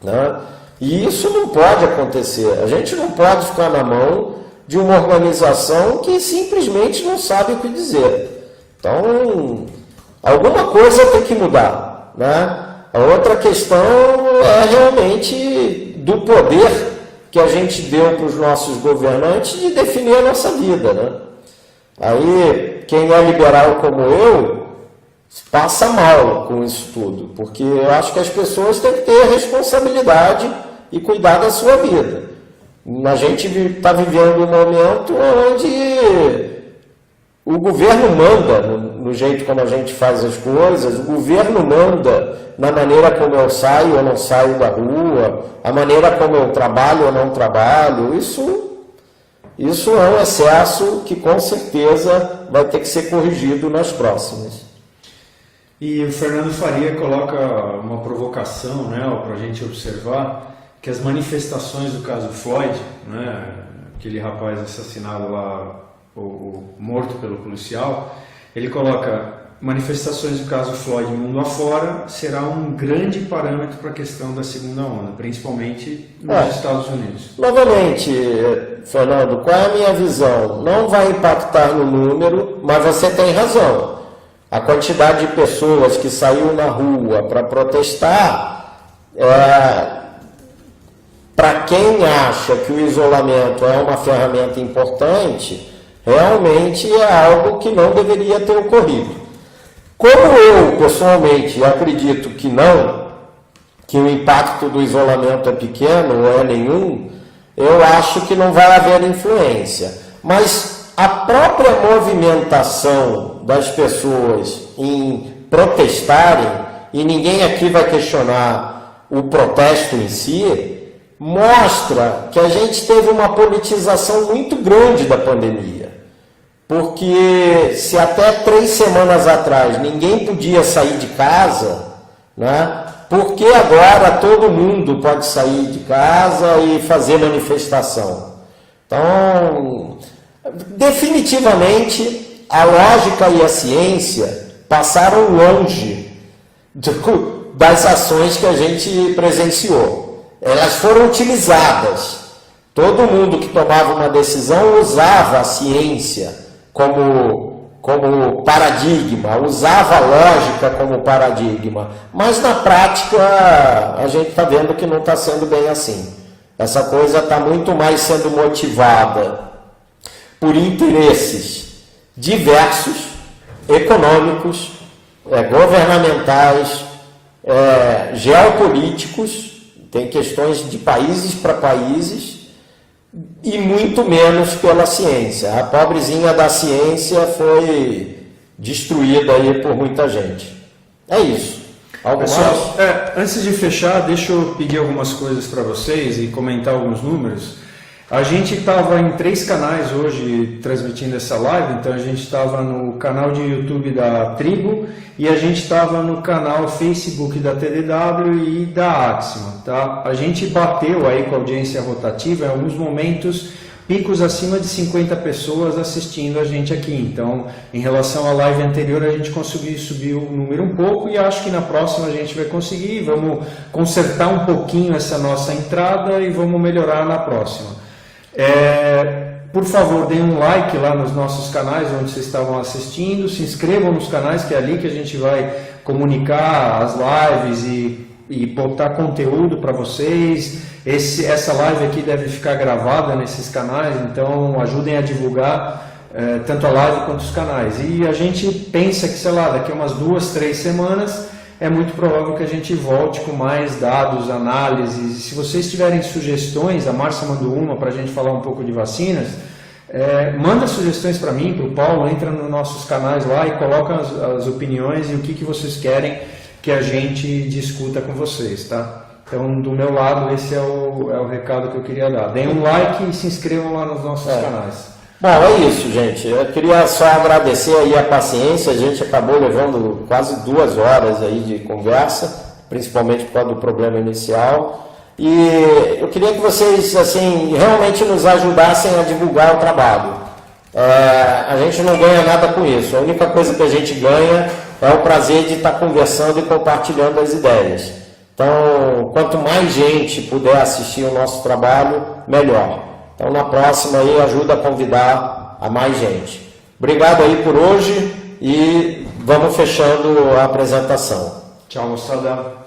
né? E isso não pode acontecer. A gente não pode ficar na mão de uma organização que simplesmente não sabe o que dizer. Então, alguma coisa tem que mudar, né? A outra questão é realmente do poder que a gente deu para os nossos governantes de definir a nossa vida, né? Aí, quem é liberal como eu, passa mal com isso tudo, porque eu acho que as pessoas têm que ter responsabilidade e cuidar da sua vida. A gente está vivendo um momento onde o governo manda no jeito como a gente faz as coisas, o governo manda na maneira como eu saio ou não saio da rua, a maneira como eu trabalho ou não trabalho. Isso é um excesso que com certeza vai ter que ser corrigido nas próximas. E o Fernando Faria coloca uma provocação, né, para a gente observar que as manifestações do caso Floyd, né, aquele rapaz assassinado lá, o morto pelo policial, ele coloca: manifestações do caso Floyd mundo afora será um grande parâmetro para a questão da segunda onda, principalmente nos Estados Unidos. Novamente, Fernando, qual é a minha visão? Não vai impactar no número, mas você tem razão. A quantidade de pessoas que saiu na rua para protestar, para quem acha que o isolamento é uma ferramenta importante, realmente é algo que não deveria ter ocorrido. Como eu, pessoalmente, acredito que não, que o impacto do isolamento é pequeno ou é nenhum, eu acho que não vai haver influência. Mas a própria movimentação das pessoas em protestarem, e ninguém aqui vai questionar o protesto em si, mostra que a gente teve uma politização muito grande da pandemia. Porque se até 3 semanas atrás ninguém podia sair de casa, né? Por que agora todo mundo pode sair de casa e fazer manifestação? Então, definitivamente, a lógica e a ciência passaram longe das ações que a gente presenciou. Elas foram utilizadas. Todo mundo que tomava uma decisão usava a ciência como paradigma, usava a lógica como paradigma, mas na prática a gente está vendo que não está sendo bem assim. Essa coisa está muito mais sendo motivada por interesses diversos, econômicos, governamentais, geopolíticos, tem questões de países para países, e muito menos pela ciência. A pobrezinha da ciência foi destruída aí por muita gente. É isso. Algo Pessoal, mais? Antes de fechar, deixa eu pedir algumas coisas para vocês e comentar alguns números. A gente estava em 3 canais hoje transmitindo essa live, então a gente estava no canal de YouTube da Tribo e a gente estava no canal Facebook da TDW e da Axima, tá? A gente bateu aí com a audiência rotativa em alguns momentos picos acima de 50 pessoas assistindo a gente aqui, então em relação à live anterior a gente conseguiu subir o número um pouco e acho que na próxima a gente vai conseguir, vamos consertar um pouquinho essa nossa entrada e vamos melhorar na próxima. Por favor, deem um like lá nos nossos canais onde vocês estavam assistindo, se inscrevam nos canais, que é ali que a gente vai comunicar as lives e botar conteúdo para vocês. Essa live aqui deve ficar gravada nesses canais, então ajudem a divulgar tanto a live quanto os canais. E a gente pensa que, sei lá, daqui a umas 2, 3 semanas é muito provável que a gente volte com mais dados, análises. Se vocês tiverem sugestões, a Márcia mandou uma para a gente falar um pouco de vacinas, Manda sugestões para mim, para o Paulo, entra nos nossos canais lá e coloca as opiniões e o que vocês querem que a gente discuta com vocês, tá? Então, do meu lado, esse é o recado que eu queria dar. Deem um like e se inscrevam lá nos nossos canais. Bom, é isso, gente. Eu queria só agradecer aí a paciência. A gente acabou levando quase 2 horas aí de conversa, principalmente por causa do problema inicial. E eu queria que vocês, assim, realmente nos ajudassem a divulgar o trabalho. A gente não ganha nada com isso. A única coisa que a gente ganha é o prazer de estar conversando e compartilhando as ideias. Então, quanto mais gente puder assistir o nosso trabalho, melhor. Então, na próxima aí, ajuda a convidar a mais gente. Obrigado aí por hoje e vamos fechando a apresentação. Tchau, moçada.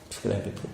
Escreve aqui.